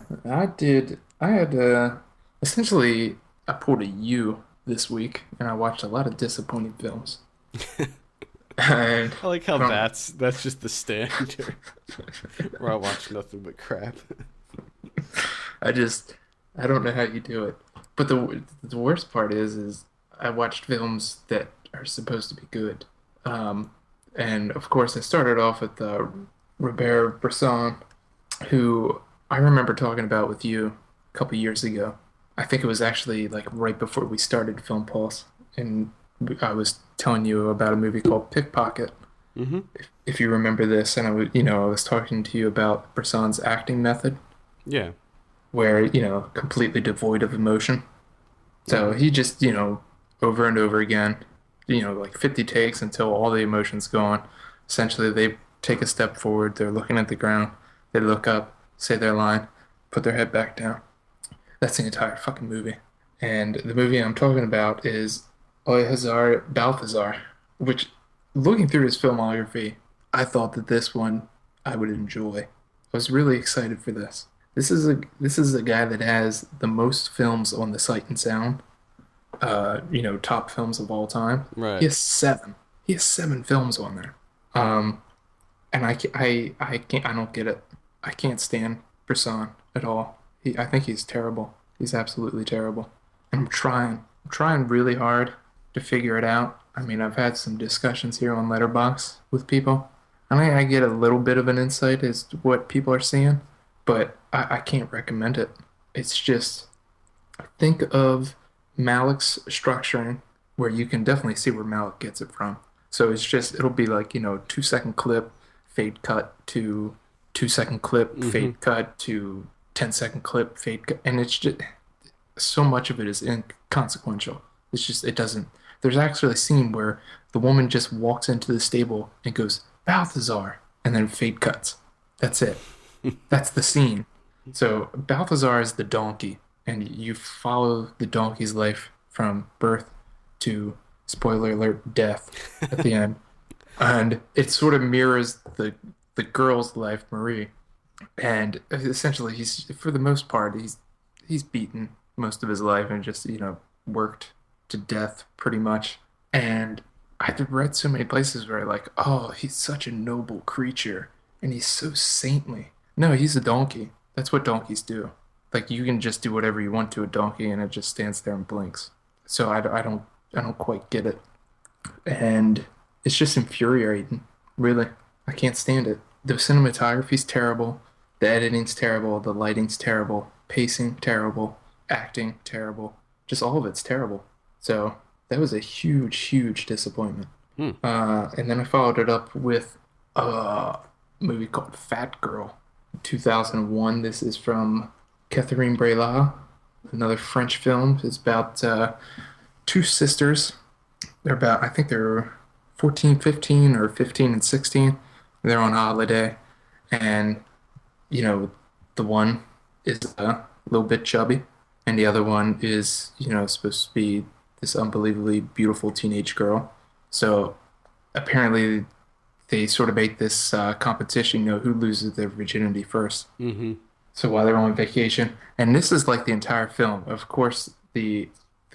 Essentially, I pulled a U this week, and I watched a lot of disappointing films. And
I like how that's just the standard where I watch nothing but crap.
I don't know how you do it. But the worst part is I watched films that are supposed to be good. And of course I started off with Robert Bresson, who I remember talking about with you a couple years ago. I think it was actually like right before we started Film Pulse, and I was telling you about a movie called Pickpocket. Mm-hmm. If you remember this, and I was talking to you about Bresson's acting method. Yeah. Where, completely devoid of emotion. So he just, over and over again, like 50 takes until all the emotion's gone. Essentially, they take a step forward, they're looking at the ground, they look up, say their line, put their head back down. That's the entire fucking movie. And the movie I'm talking about is Balthazar, which, looking through his filmography, I thought that this one I would enjoy. I was really excited for this. This is a guy that has the most films on the Sight and Sound, top films of all time. He
Right.
has seven. He has seven films on there. Um, and I can't, I don't get it. I can't stand Bresson at all. I think he's terrible. He's absolutely terrible. And I'm trying really hard to figure it out. I mean, I've had some discussions here on Letterboxd with people, and I get a little bit of an insight as to what people are seeing, but I can't recommend it. It's just, think of Malik's structuring, where you can definitely see where Malik gets it from. So it'll be like, 2 second clip, fade cut to 2 second clip,
Mm-hmm.
fade cut to 10 second clip, fade cut. And it's just, so much of it is inconsequential. It's just, it doesn't. There's actually a scene where the woman just walks into the stable and goes, Balthazar, and then fade cuts. That's it. That's the scene. So Balthazar is the donkey, and you follow the donkey's life from birth to, spoiler alert, death at the end. And it sort of mirrors the girl's life, Marie. And essentially, he's, for the most part, he's beaten most of his life and just, worked to death pretty much. And I've read so many places where like, oh, he's such a noble creature and he's so saintly. No, he's a donkey. That's what donkeys do. Like, you can just do whatever you want to a donkey and it just stands there and blinks. So I don't quite get it. And it's just infuriating, really. I can't stand it. The cinematography's terrible, the editing's terrible, the lighting's terrible, pacing terrible, acting terrible. Just all of it's terrible. So that was a huge, huge disappointment.
Hmm.
And then I followed it up with a movie called Fat Girl, 2001. This is from Catherine Breillat, another French film. It's about two sisters. I think they're 14, 15, or 15 and 16. They're on holiday, and the one is a little bit chubby, and the other one is supposed to be this unbelievably beautiful teenage girl. So apparently they sort of make this competition, who loses their virginity first.
Mm-hmm.
So while they're on vacation, and this is like the entire film. Of course, the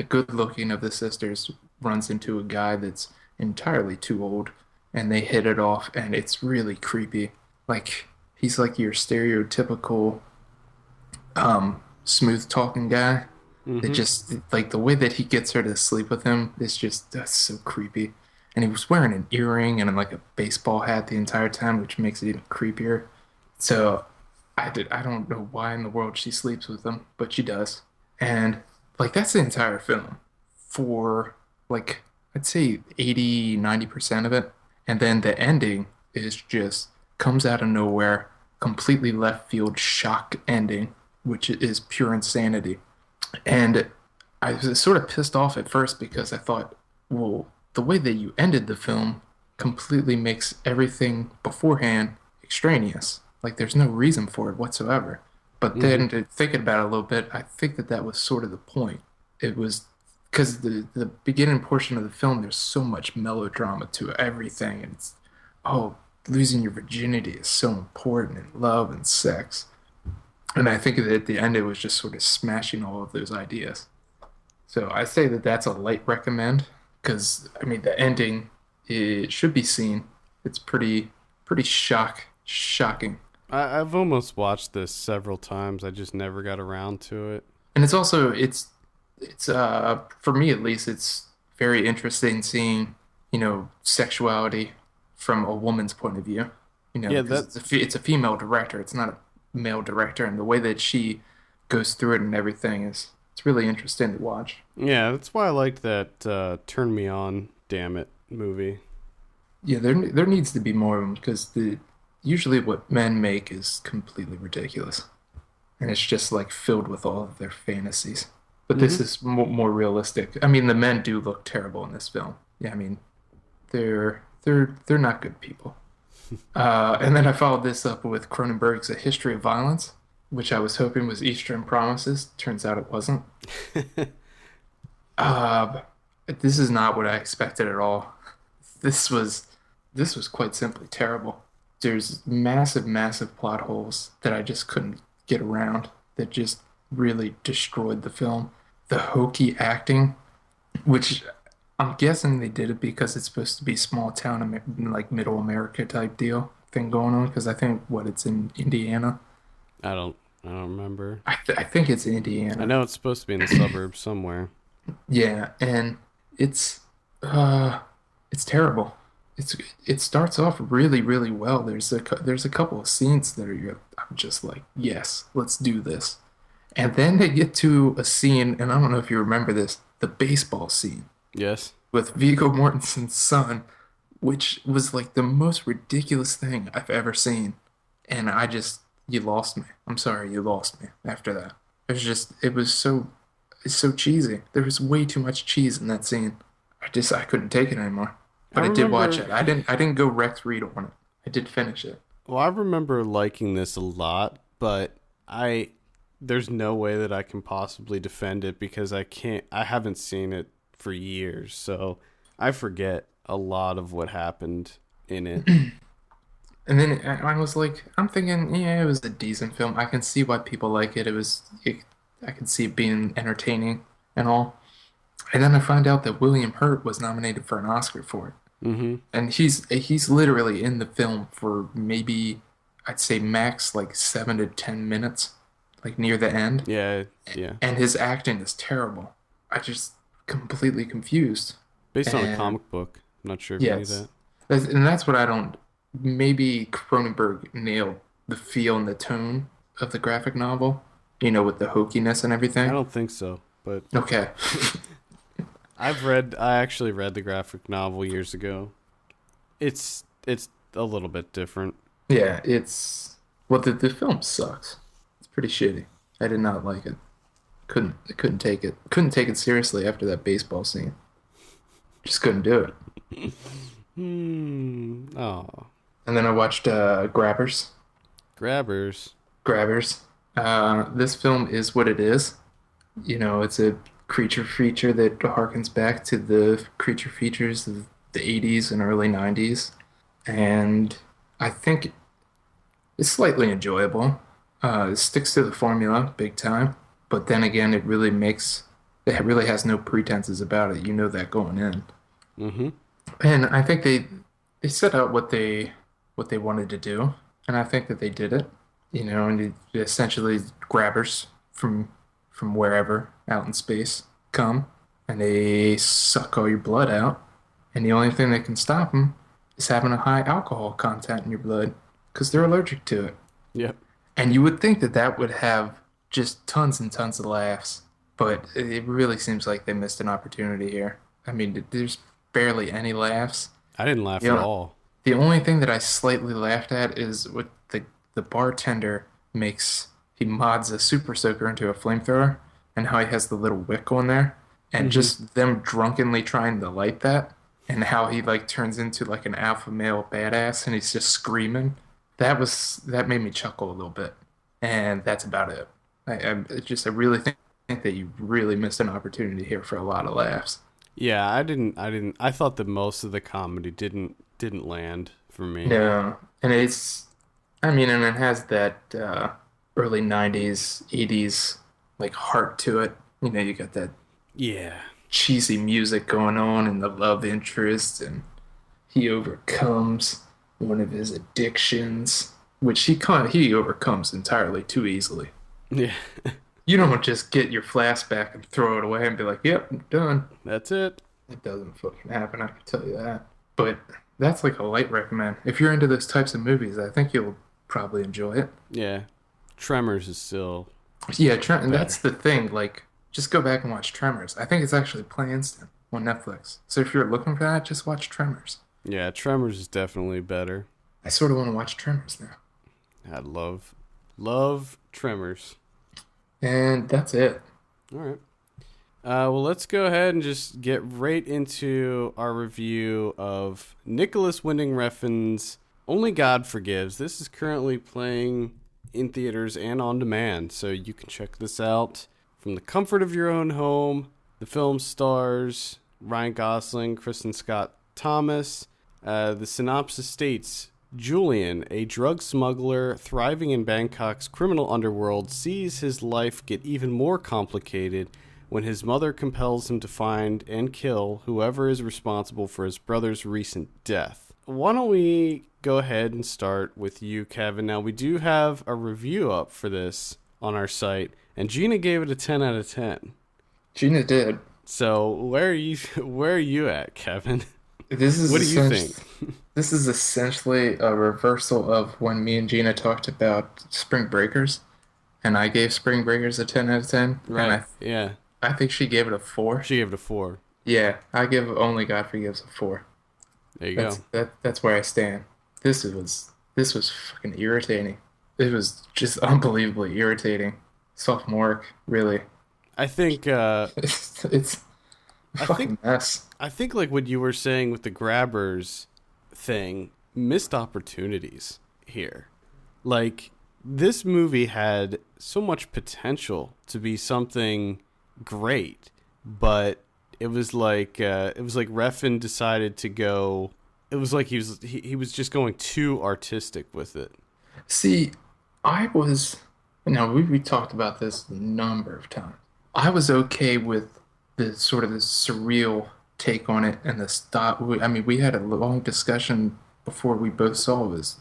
good looking of the sisters runs into a guy that's entirely too old, and they hit it off, and it's really creepy. Like, he's like your stereotypical smooth talking guy. It
Mm-hmm.
just, like, the way that he gets her to sleep with him is just, that's so creepy. And he was wearing an earring and like a baseball hat the entire time, which makes it even creepier. So I don't know why in the world she sleeps with him, but she does. And like, that's the entire film for, like, I'd say 80-90% of it. And then the ending is just comes out of nowhere, completely left field shock ending, which is pure insanity. And I was sort of pissed off at first because I thought, well, the way that you ended the film completely makes everything beforehand extraneous. Like, there's no reason for it whatsoever. But
Mm-hmm.
then, thinking about it a little bit, I think that was sort of the point. It was because the beginning portion of the film, there's so much melodrama to everything, and it's, oh, losing your virginity is so important in love and sex. And I think that at the end, it was just sort of smashing all of those ideas. So I say that that's a light recommend because, I mean, the ending, it should be seen. It's pretty shocking.
I've almost watched this several times. I just never got around to it.
And it's also, it's for me at least, it's very interesting seeing, sexuality from a woman's point of view.
Yeah,
Because
that
it's a female director. It's not a male director, and the way that she goes through it and everything it's really interesting to watch.
yeah, that's why I liked that Turn Me On, Damn It movie.
Yeah, there needs to be more of them because the usually what men make is completely ridiculous, and it's just like filled with all of their fantasies. But
Mm-hmm.
this is more realistic. I mean, the men do look terrible in this film. Yeah, I mean, they're not good people. And then I followed this up with Cronenberg's A History of Violence, which I was hoping was Eastern Promises. Turns out it wasn't. Uh, this is not what I expected at all. This was this was quite simply terrible. There's massive, massive plot holes that I just couldn't get around that just really destroyed the film. The hokey acting which I'm guessing they did it because it's supposed to be small town, like middle America type deal thing going on. Because I think it's in Indiana.
I don't remember.
I think it's
I
Indiana.
know it's supposed to be in the suburbs somewhere.
Yeah, and it's uh, it's terrible. It's it starts off really, really well. There's a couple of scenes that I'm just like, yes, let's do this. And then they get to a scene, and I don't know if you remember this, the baseball scene
Yes.
with Viggo Mortensen's son, which was like the most ridiculous thing I've ever seen. And you lost me. I'm sorry, you lost me after that. It's so cheesy. There was way too much cheese in that scene. I couldn't take it anymore.
I
But I did watch
remember.
it. I didn't go Rex read on it. I did finish it.
Well, I remember liking this a lot, but I there's no way that I can possibly defend it because I haven't seen it for years, so I forget a lot of what happened in it.
And then I was like, I'm thinking, yeah, it was a decent film. I can see why people like it. I can see it being entertaining and all. And then I find out that William Hurt was nominated for an Oscar for it.
Mm-hmm.
And he's literally in the film for maybe I'd say max like 7 to 10 minutes, like near the end.
Yeah, yeah.
And his acting is terrible. I just completely confused.
Based on a
And
comic book. I'm not sure if you knew
yes,
that.
and that's what I don't. Maybe Cronenberg nailed the feel and the tone of the graphic novel, with the hokiness and
I
everything.
don't think so, but
Okay.
I actually read the graphic novel years ago. It's a little bit different.
Yeah, the film sucks. It's pretty shitty. I did not like it. I couldn't take it. Couldn't take it seriously after that baseball scene. Just couldn't do it.
Oh,
And then I watched Grabbers.
grabbers.
Grabbers. This film is what it is. It's a creature feature that harkens back to the creature features of the 80s and early 90s. And I think it's slightly enjoyable. It sticks to the formula big time. But then again, it really has no pretenses about it. You know that going in.
Mm-hmm.
And I think they set out what they wanted to do. And I think that they did it. And essentially grabbers from wherever out in space come and they suck all your blood out. And the only thing that can stop them is having a high alcohol content in your blood because they're allergic to it.
Yep.
And you would think that that would have just tons and tons of laughs, but it really seems like they missed an opportunity here. I mean, there's barely any laughs.
I didn't laugh
You
at
know,
all.
the only thing that I slightly laughed at is what the bartender makes. He mods a super soaker into a flamethrower, and how he has the little wick on there, and
Mm-hmm.
just them drunkenly trying to light that, and how he like turns into like an alpha male badass, and he's just screaming. That made me chuckle a little bit, and that's about it. I really think that you really missed an opportunity here for a lot of laughs.
Yeah, I thought that most of the comedy didn't land for me.
No, and I mean, and it has that early 90s, 80s like heart to it. You got that
Yeah.
cheesy music going on and the love interest, and he overcomes one of his addictions, which he overcomes entirely too easily.
Yeah.
You don't just get your flask back and throw it away and be like, "Yep, I'm done."
That's it.
It doesn't fucking happen, I can tell you that. But that's like a light recommend. If you're into those types of movies, I think you'll probably enjoy it.
Yeah. Tremors is still
Yeah, and
better.
that's the thing. Like, just go back and watch Tremors. I think it's actually playing still on Netflix. So if you're looking for that, just watch Tremors.
Yeah, Tremors is definitely better.
I sort of want to watch Tremors now.
I love Tremors.
And that's it.
All right. Well, let's go ahead and just get right into our review of Nicholas Winding Refn's Only God Forgives. This is currently playing in theaters and on demand, so you can check this out from the comfort of your own home. The film stars Ryan Gosling, Kristen Scott Thomas. The synopsis states, Julian, a drug smuggler thriving in Bangkok's criminal underworld, sees his life get even more complicated when his mother compels him to find and kill whoever is responsible for his brother's recent death. Why don't we go ahead and start with you, Kevin? Now, we do have a review up for this on our site, and Gina gave it a 10 out of 10.
Gina did.
So where are you at, Kevin?
This is
what do you think?
This is essentially a reversal of when me and Gina talked about Spring Breakers, and I gave Spring Breakers a 10 out of 10.
Right. Yeah.
I think she gave it a 4.
She gave it a 4.
Yeah, I give Only God Forgives a 4.
There you go.
That's where I stand. This was fucking irritating. It was just unbelievably irritating. Sophomoric, really.
I think
it's a fucking mess.
I think like what you were saying with the grabbers thing, missed opportunities here. Like, this movie had so much potential to be something great, but it was like Refn decided to go. It was like he was just going too artistic with it.
See, we talked about this a number of times. I was okay with the sort of the surreal take on it and the style. We had a long discussion before we both saw it. Was,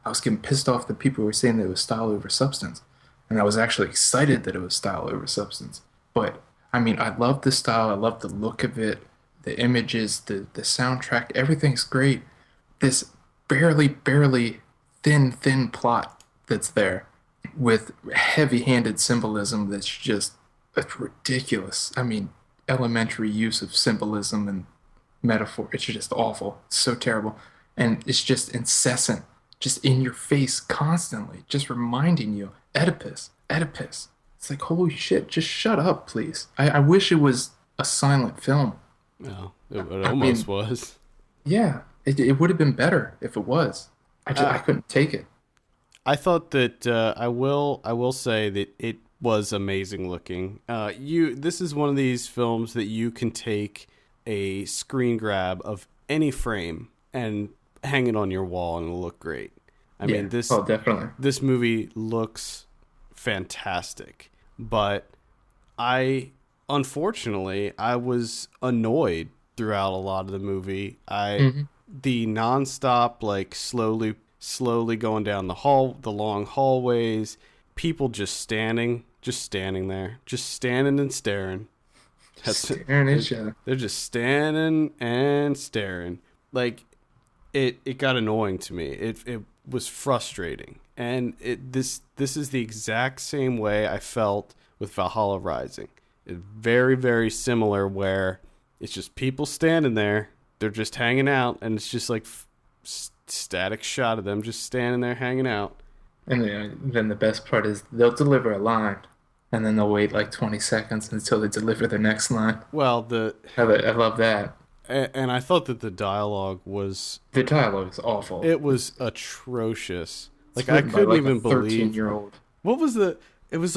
I was getting pissed off that people were saying that it was style over substance, and I was actually excited that it was style over substance. But I love the style. I love the look of it, the images, the soundtrack. Everything's great. This barely thin plot that's there with heavy-handed symbolism that's just ridiculous. Elementary use of symbolism and metaphor. It's just awful. It's so terrible. And it's just incessant, just in your face constantly, just reminding you, Oedipus. It's like, holy shit, just shut up, please. I wish it was a silent film.
No, it almost was.
Yeah, it would have been better if it was. I couldn't take it.
I thought that I will say that it was amazing looking. This is one of these films that you can take a screen grab of any frame and hang it on your wall and it'll look great.
Definitely.
This movie looks fantastic, but unfortunately I was annoyed throughout a lot of the movie. The nonstop, like, slowly going down the long hallways, people just standing there, just standing and staring.
Staring at each other.
They're just standing and staring. Like, it got annoying to me. It was frustrating. And this is the exact same way I felt with Valhalla Rising. It's very, very similar, where it's just people standing there. They're just hanging out, and it's just like static shot of them just standing there hanging out.
And then the best part is they'll deliver a line, and then they'll wait like 20 seconds until they deliver their next line.
Well,
I love that.
And I thought that the dialogue is
awful.
It was atrocious. Like, I couldn't even believe.
13-year-old.
What was it was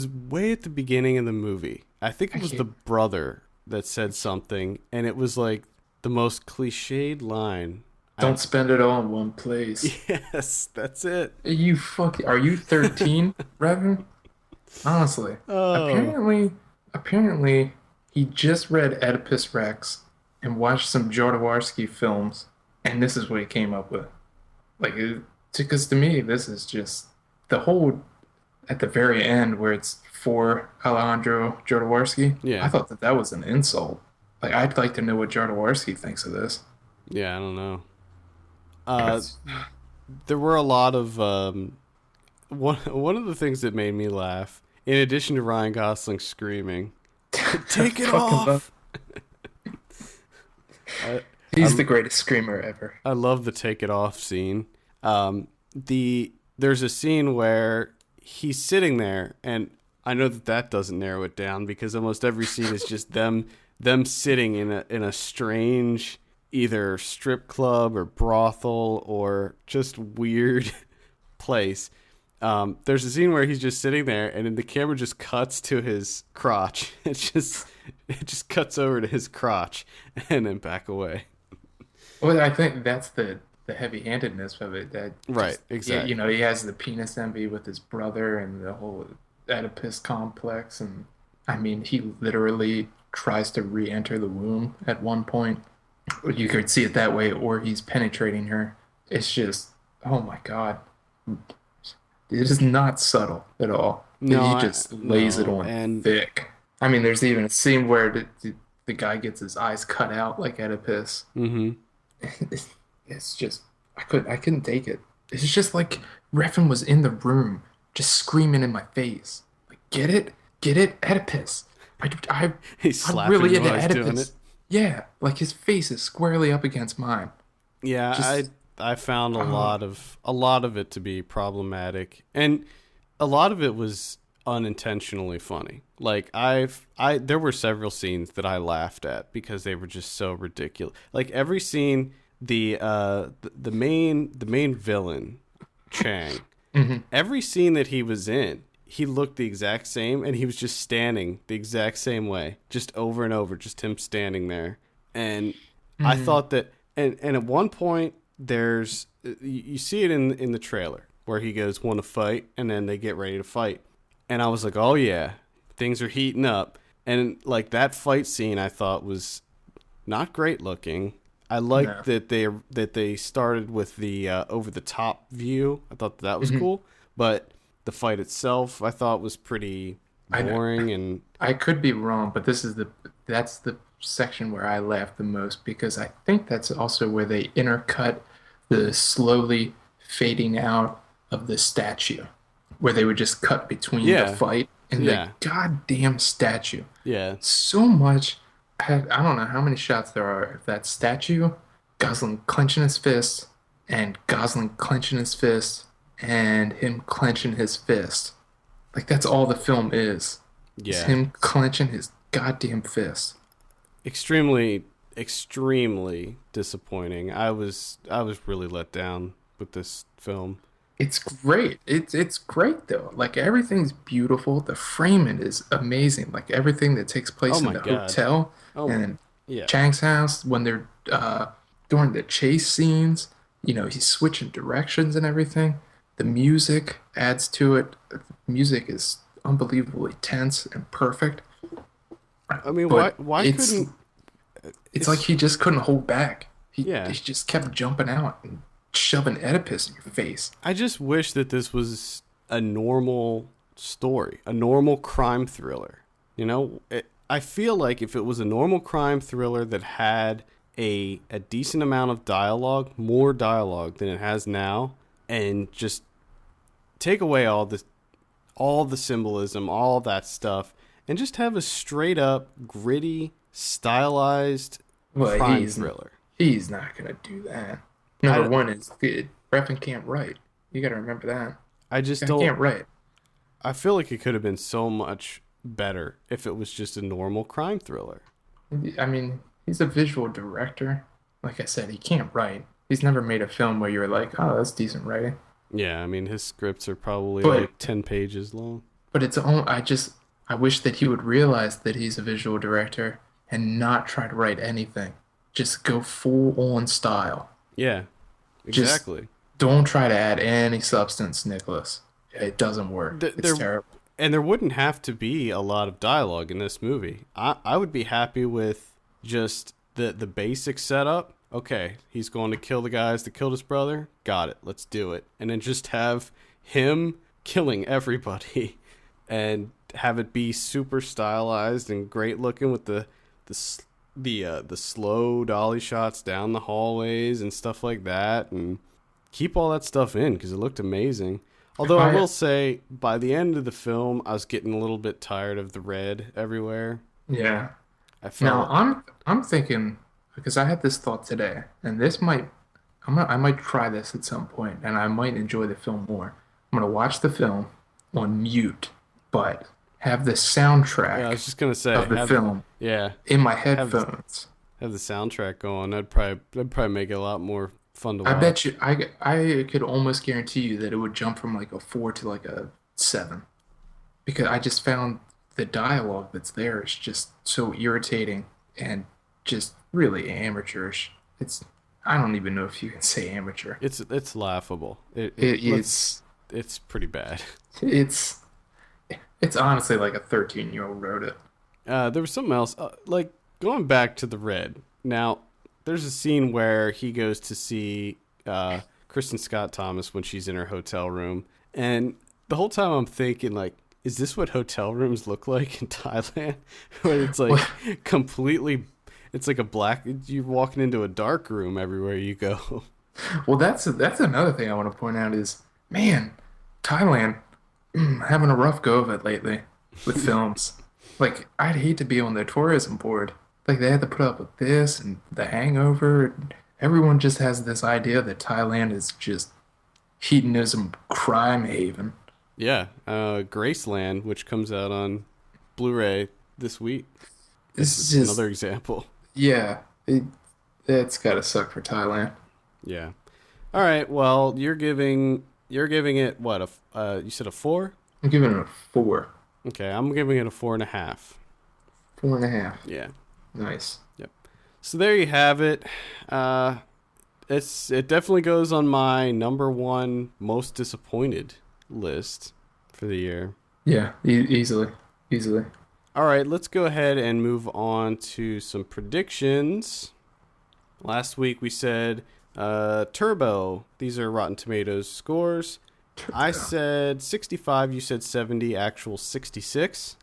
way at the beginning of the movie. I think it was the brother that said something, and it was like the most cliched line.
Don't spend it all in one place.
Yes, that's it.
Are you 13, Revan? Honestly.
Oh.
Apparently, he just read Oedipus Rex and watched some Jodorowsky films, and this is what he came up with. Like, because to me, this is just the whole, at the very end, where it's for Alejandro Jodorowsky.
Yeah.
I thought that was an insult. Like, I'd like to know what Jodorowsky thinks of this.
Yeah, I don't know. There were a lot of one of the things that made me laugh, in addition to Ryan Gosling screaming, "Take it off!"
He's the greatest screamer ever.
I love the "take it off" scene. There's a scene where he's sitting there, and I know that doesn't narrow it down, because almost every scene is just them sitting in a strange, either strip club or brothel or just weird place. There's a scene where he's just sitting there, and then the camera just cuts to his crotch. It just cuts over to his crotch and then back away.
Well, I think that's the heavy-handedness of it.
Right, exactly.
He has the penis envy with his brother and the whole Oedipus complex, and I mean, he literally tries to re-enter the womb at one point. You could see it that way, or he's penetrating her. It's just, oh my God. It is not subtle at all. He just lays it
no,
on
and
thick. I mean, there's even a scene where the guy gets his eyes cut out like Oedipus.
mm-hmm.
It's just, I couldn't take it. It's just like Refn was in the room, just screaming in my face. Like, get it, Oedipus.
He's
I'm
slapping
really
you
into
while he's doing
Oedipus.
it.
Yeah, like his face is squarely up against mine.
Yeah,
Just,
I found a lot of it to be problematic, and a lot of it was unintentionally funny. Like there were several scenes that I laughed at because they were just so ridiculous. Like every scene, the main villain, Chang, every scene that he was in, he looked the exact same, and he was just standing the exact same way, just over and over, just him standing there. And I thought that, and at one point, there's you see it in the trailer where he goes, "Want to fight?" and then they get ready to fight, and I was like, "Oh yeah, things are heating up." And like that fight scene, I thought was not great looking. I liked
no.
that they started with the over the top view. I thought that was cool, but the fight itself I thought was pretty
I know.
boring. And
I could be wrong, but that's the section where I laughed the most because I think that's also where they intercut the slowly fading out of the statue, where they would just cut between the
yeah,
fight and
yeah,
the goddamn statue.
yeah.
So much. I don't know how many shots there are of that statue, Gosling clenching his fist, and Gosling clenching his fist, and him clenching his fist. Like that's all the film is. Is
Yeah,
him clenching his goddamn fist.
extremely disappointing. I was really let down with this film.
It's great. It's great though. Like everything's beautiful. The framing is amazing. Like everything that takes
Oh
place in
my
the
god.
hotel
Oh my,
and
yeah.
Chang's house when they're during the chase scenes, he's switching directions and everything. The music adds to it. The music is unbelievably tense and perfect.
I mean,
But
why
it's
couldn't
it's like
it's
he just couldn't hold back. He
yeah.
just kept jumping out and shoving Oedipus in your face.
I just wish that this was a normal story, a normal crime thriller. I feel like if it was a normal crime thriller that had a decent amount of dialogue, more dialogue than it has now, and just take away all the symbolism, all that stuff, and just have a straight up gritty, stylized
Well,
crime thriller.
he's not gonna do that.
I,
Number one is Refn can't write. You gotta remember that.
I just
Guy
don't.
can't write.
I feel like it could have been so much better if it was just a normal crime thriller.
I mean, he's a visual director. Like I said, he can't write. He's never made a film where you're like, oh, that's decent writing.
Yeah, I mean, his scripts are probably
But
like 10 pages long.
but it's all I wish that he would realize that he's a visual director and not try to write anything. Just go full on style.
Yeah,
Just
exactly.
don't try to add any substance, Nicholas. It doesn't work.
Th-
It's
there
terrible.
and there wouldn't have to be a lot of dialogue in this movie. I would be happy with just the basic setup. Okay, he's going to kill the guys that killed his brother. Got it. Let's do it. And then just have him killing everybody and have it be super stylized and great looking with the slow dolly shots down the hallways and stuff like that, and keep all that stuff in because it looked amazing. Although I will say, by the end of the film, I was getting a little bit tired of the red everywhere.
Yeah.
I
Now
felt,
I'm thinking because I had this thought today, and I might try this at some point, and I might enjoy the film more. I'm gonna watch the film on mute, but have the
yeah, I
soundtrack
was just gonna say,
of the film
yeah,
in my
have
headphones.
have the soundtrack going. That'd probably make it a lot more fun to
I bet
watch.
you I could almost guarantee you that it would jump from like a 4 to like a 7 because I just found the dialogue that's there is just so irritating and just really amateurish. It's I don't even know if you can say amateur.
It's laughable.
It, it's
It's pretty bad.
it's It's honestly like a 13-year-old wrote it.
There was something else, like going back to the Red. Now, there's a scene where he goes to see Kristen Scott Thomas when she's in her hotel room, and the whole time I'm thinking, like, is this what hotel rooms look like in Thailand? Where it's like completely, it's like a black. You're walking into a dark room everywhere you go.
Well, that's another thing I want to point out is, man, Thailand having a rough go of it lately with films. Like, I'd hate to be on their tourism board. Like, they had to put up with this and The Hangover. Everyone just has this idea that Thailand is just hedonism crime haven.
Yeah, Graceland, which comes out on Blu Ray this week.
This
This
is
is
just,
another example.
yeah, it's gotta suck for Thailand.
Yeah. All right. Well, you're giving it what you said a 4?
I'm giving it a 4.
Okay, I'm giving it a 4.5.
4.5.
Yeah.
Nice.
Yep. So there you have it. It definitely goes on my number 1 most disappointed list for the year.
Yeah, easily. Easily.
All right, let's go ahead and move on to some predictions. Last week we said Turbo. These are Rotten Tomatoes scores. I said 65, you said 70, actual 66.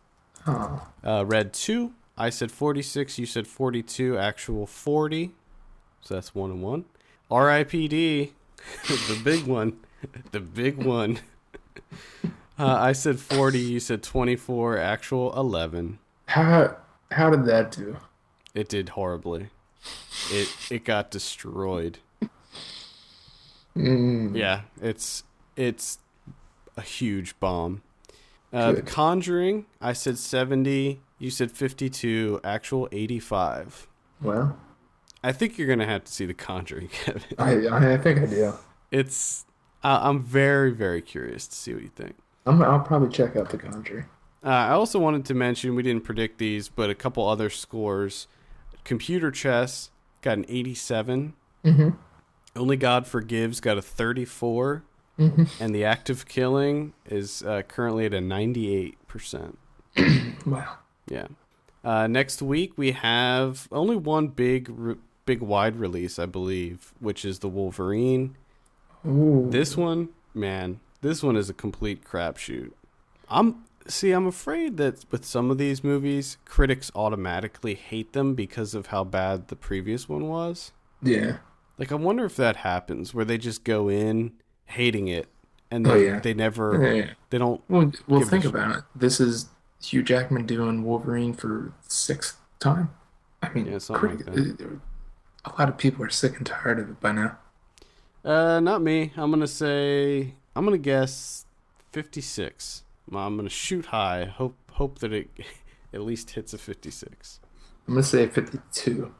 Oh.
Red 2, I said 46, you said 42, actual 40. So that's 1 and 1. R.I.P.D. the big one. The big one. I said 40, you said 24, actual 11.
How did that do?
It did horribly. It got destroyed. Yeah, it's a huge bomb. The Conjuring, I said 70, you said 52, actual 85.
Well,
I think you're gonna have to see The Conjuring, Kevin.
I think I do.
I'm very, very curious to see what you think.
I'll probably check out The Conjuring.
I also wanted to mention, we didn't predict these, but a couple other scores. Computer Chess got an 87.
Mm-hmm.
Only God Forgives got a 34.
Mm-hmm.
And The Act of Killing is currently at a 98%.
Wow.
Yeah. Next week, we have only one big wide release, I believe, which is The Wolverine.
Ooh.
This one is a complete crapshoot. I'm afraid that with some of these movies, critics automatically hate them because of how bad the previous one was.
Yeah.
Like, I wonder if that happens, where they just go in hating it, and they never, they don't.
Well, think about it. This is Hugh Jackman doing Wolverine for the 6th time. I mean,
Yeah, something like that.
a lot of people are sick and tired of it by now.
Not me. I'm gonna guess 56. I'm gonna shoot high. Hope that it at least hits a 56.
I'm gonna say 52.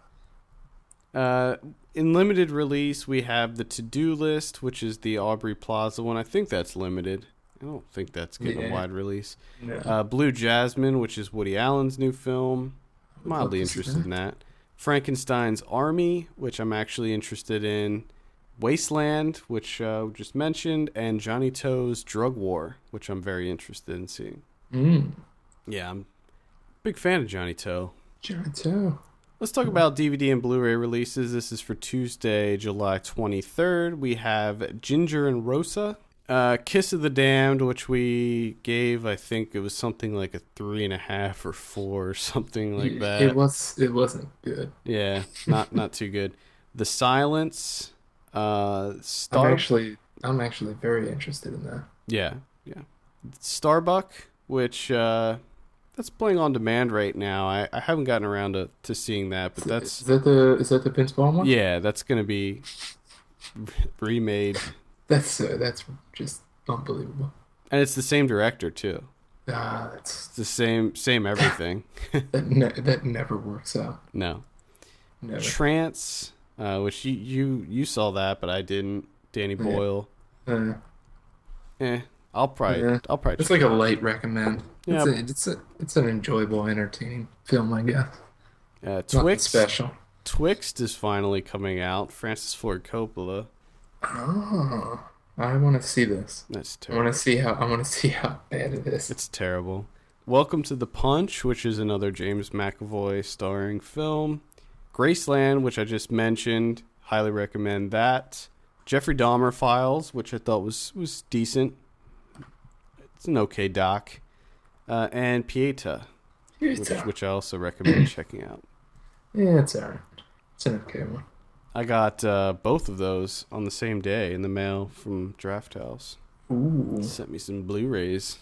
In limited release, we have the To-Do List, which is the Aubrey Plaza one. I think that's limited. I don't think that's getting a wide release.
No.
Blue Jasmine, which is Woody Allen's new film. Mildly interested in that. Frankenstein's Army, which I'm actually interested in. Wasteland, which we just mentioned. And Johnny Toe's Drug War, which I'm very interested in seeing. Yeah, I'm a big fan of Johnny Toe.
Johnny Toe.
Let's talk about DVD and Blu Ray releases. This is for Tuesday, July 23rd. We have Ginger and Rosa. Kiss of the Damned, which we gave, I think it was something like a 3.5 or 4 or something like that.
It wasn't good.
Yeah, not too good. The Silence.
I'm actually very interested in that.
Yeah. Starbuck, which that's playing on demand right now. I haven't gotten around to seeing that, but that's
is that the Vince Vaughn one?
Yeah, that's gonna be remade.
That's just unbelievable.
And it's the same director too.
It's
the same everything.
that never works out.
No.
Never.
Trance, which you saw that, but I didn't. Danny Boyle. I'll probably.
It's like a light recommend.
Yeah.
It's an enjoyable, entertaining film, I guess.
Twixt.
Nothing special.
Twixt is finally coming out. Francis Ford Coppola.
Oh, I want to see this.
That's
I
terrible.
want to see how bad it is.
It's terrible. Welcome to the Punch, which is another James McAvoy starring film. Graceland, which I just mentioned, highly recommend that. Jeffrey Dahmer Files, which I thought was decent. It's an okay doc. And Pieta, which I also recommend checking out.
Yeah, it's alright. It's an okay one.
I got both of those on the same day in the mail from Draft House.
Ooh.
Sent me some Blu-rays.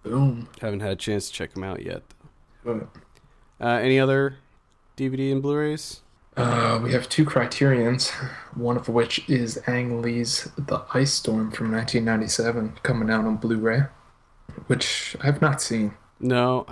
Boom.
Haven't had a chance to check them out yet.
Good.
Any other DVD and Blu-rays?
We have 2 Criterions, one of which is Ang Lee's The Ice Storm from 1997, coming out on Blu-ray, which I've not seen.
No,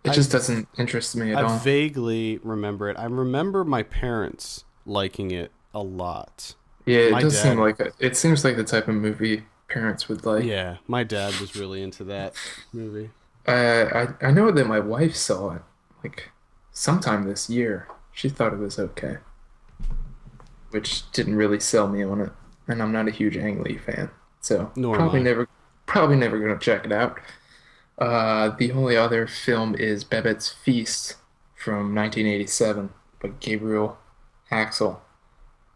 It just doesn't interest me at all.
I vaguely remember it. I remember my parents liking it a lot.
Yeah, it
My
does
dad-
seem like it seems like the type of movie parents would like.
Yeah, my dad was really into that movie.
I know that my wife saw it like sometime this year. She thought it was okay, which didn't really sell me on it. And I'm not a huge Ang Lee fan, so
Nor am I.
probably never gonna check it out. The only other film is Babette's Feast from 1987 by Gabriel Axel.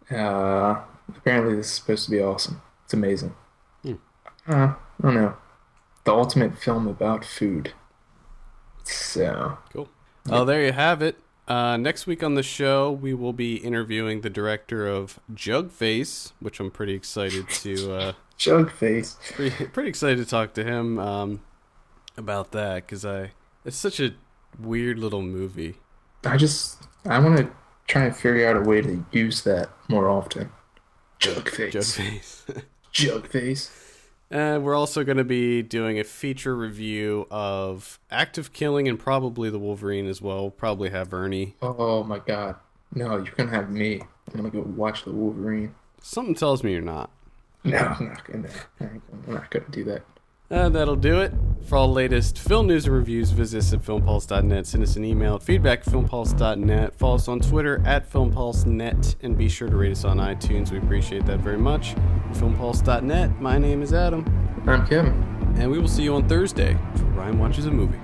Apparently this is supposed to be awesome. It's amazing. I don't know. The ultimate film about food. So,
Cool. Oh, there you have it. Next week on the show, we will be interviewing the director of Jugface, which I'm pretty excited to.
Jug face.
Pretty excited to talk to him about that because it's such a weird little movie.
I want to try and figure out a way to use that more often. Jug face.
Jugface.
Jug face.
And we're also going to be doing a feature review of Active Killing and probably the Wolverine as well. We'll probably have Ernie.
Oh my god. No, you're gonna have me. I'm gonna go watch the Wolverine.
Something tells me you're not.
No, I'm not gonna do that.
That'll do it. For all the latest film news and reviews, visit us at filmpulse.net. Send us an email at feedback@filmpulse.net. Follow us on Twitter at filmpulsenet. And be sure to rate us on iTunes. We appreciate that very much. Filmpulse.net. My name is Adam.
I'm Kevin.
And we will see you on Thursday for Ryan Watches a Movie.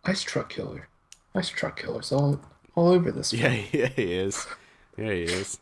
Ice truck killer. Ice truck killers all over this.
Yeah, he is. Yeah, he is.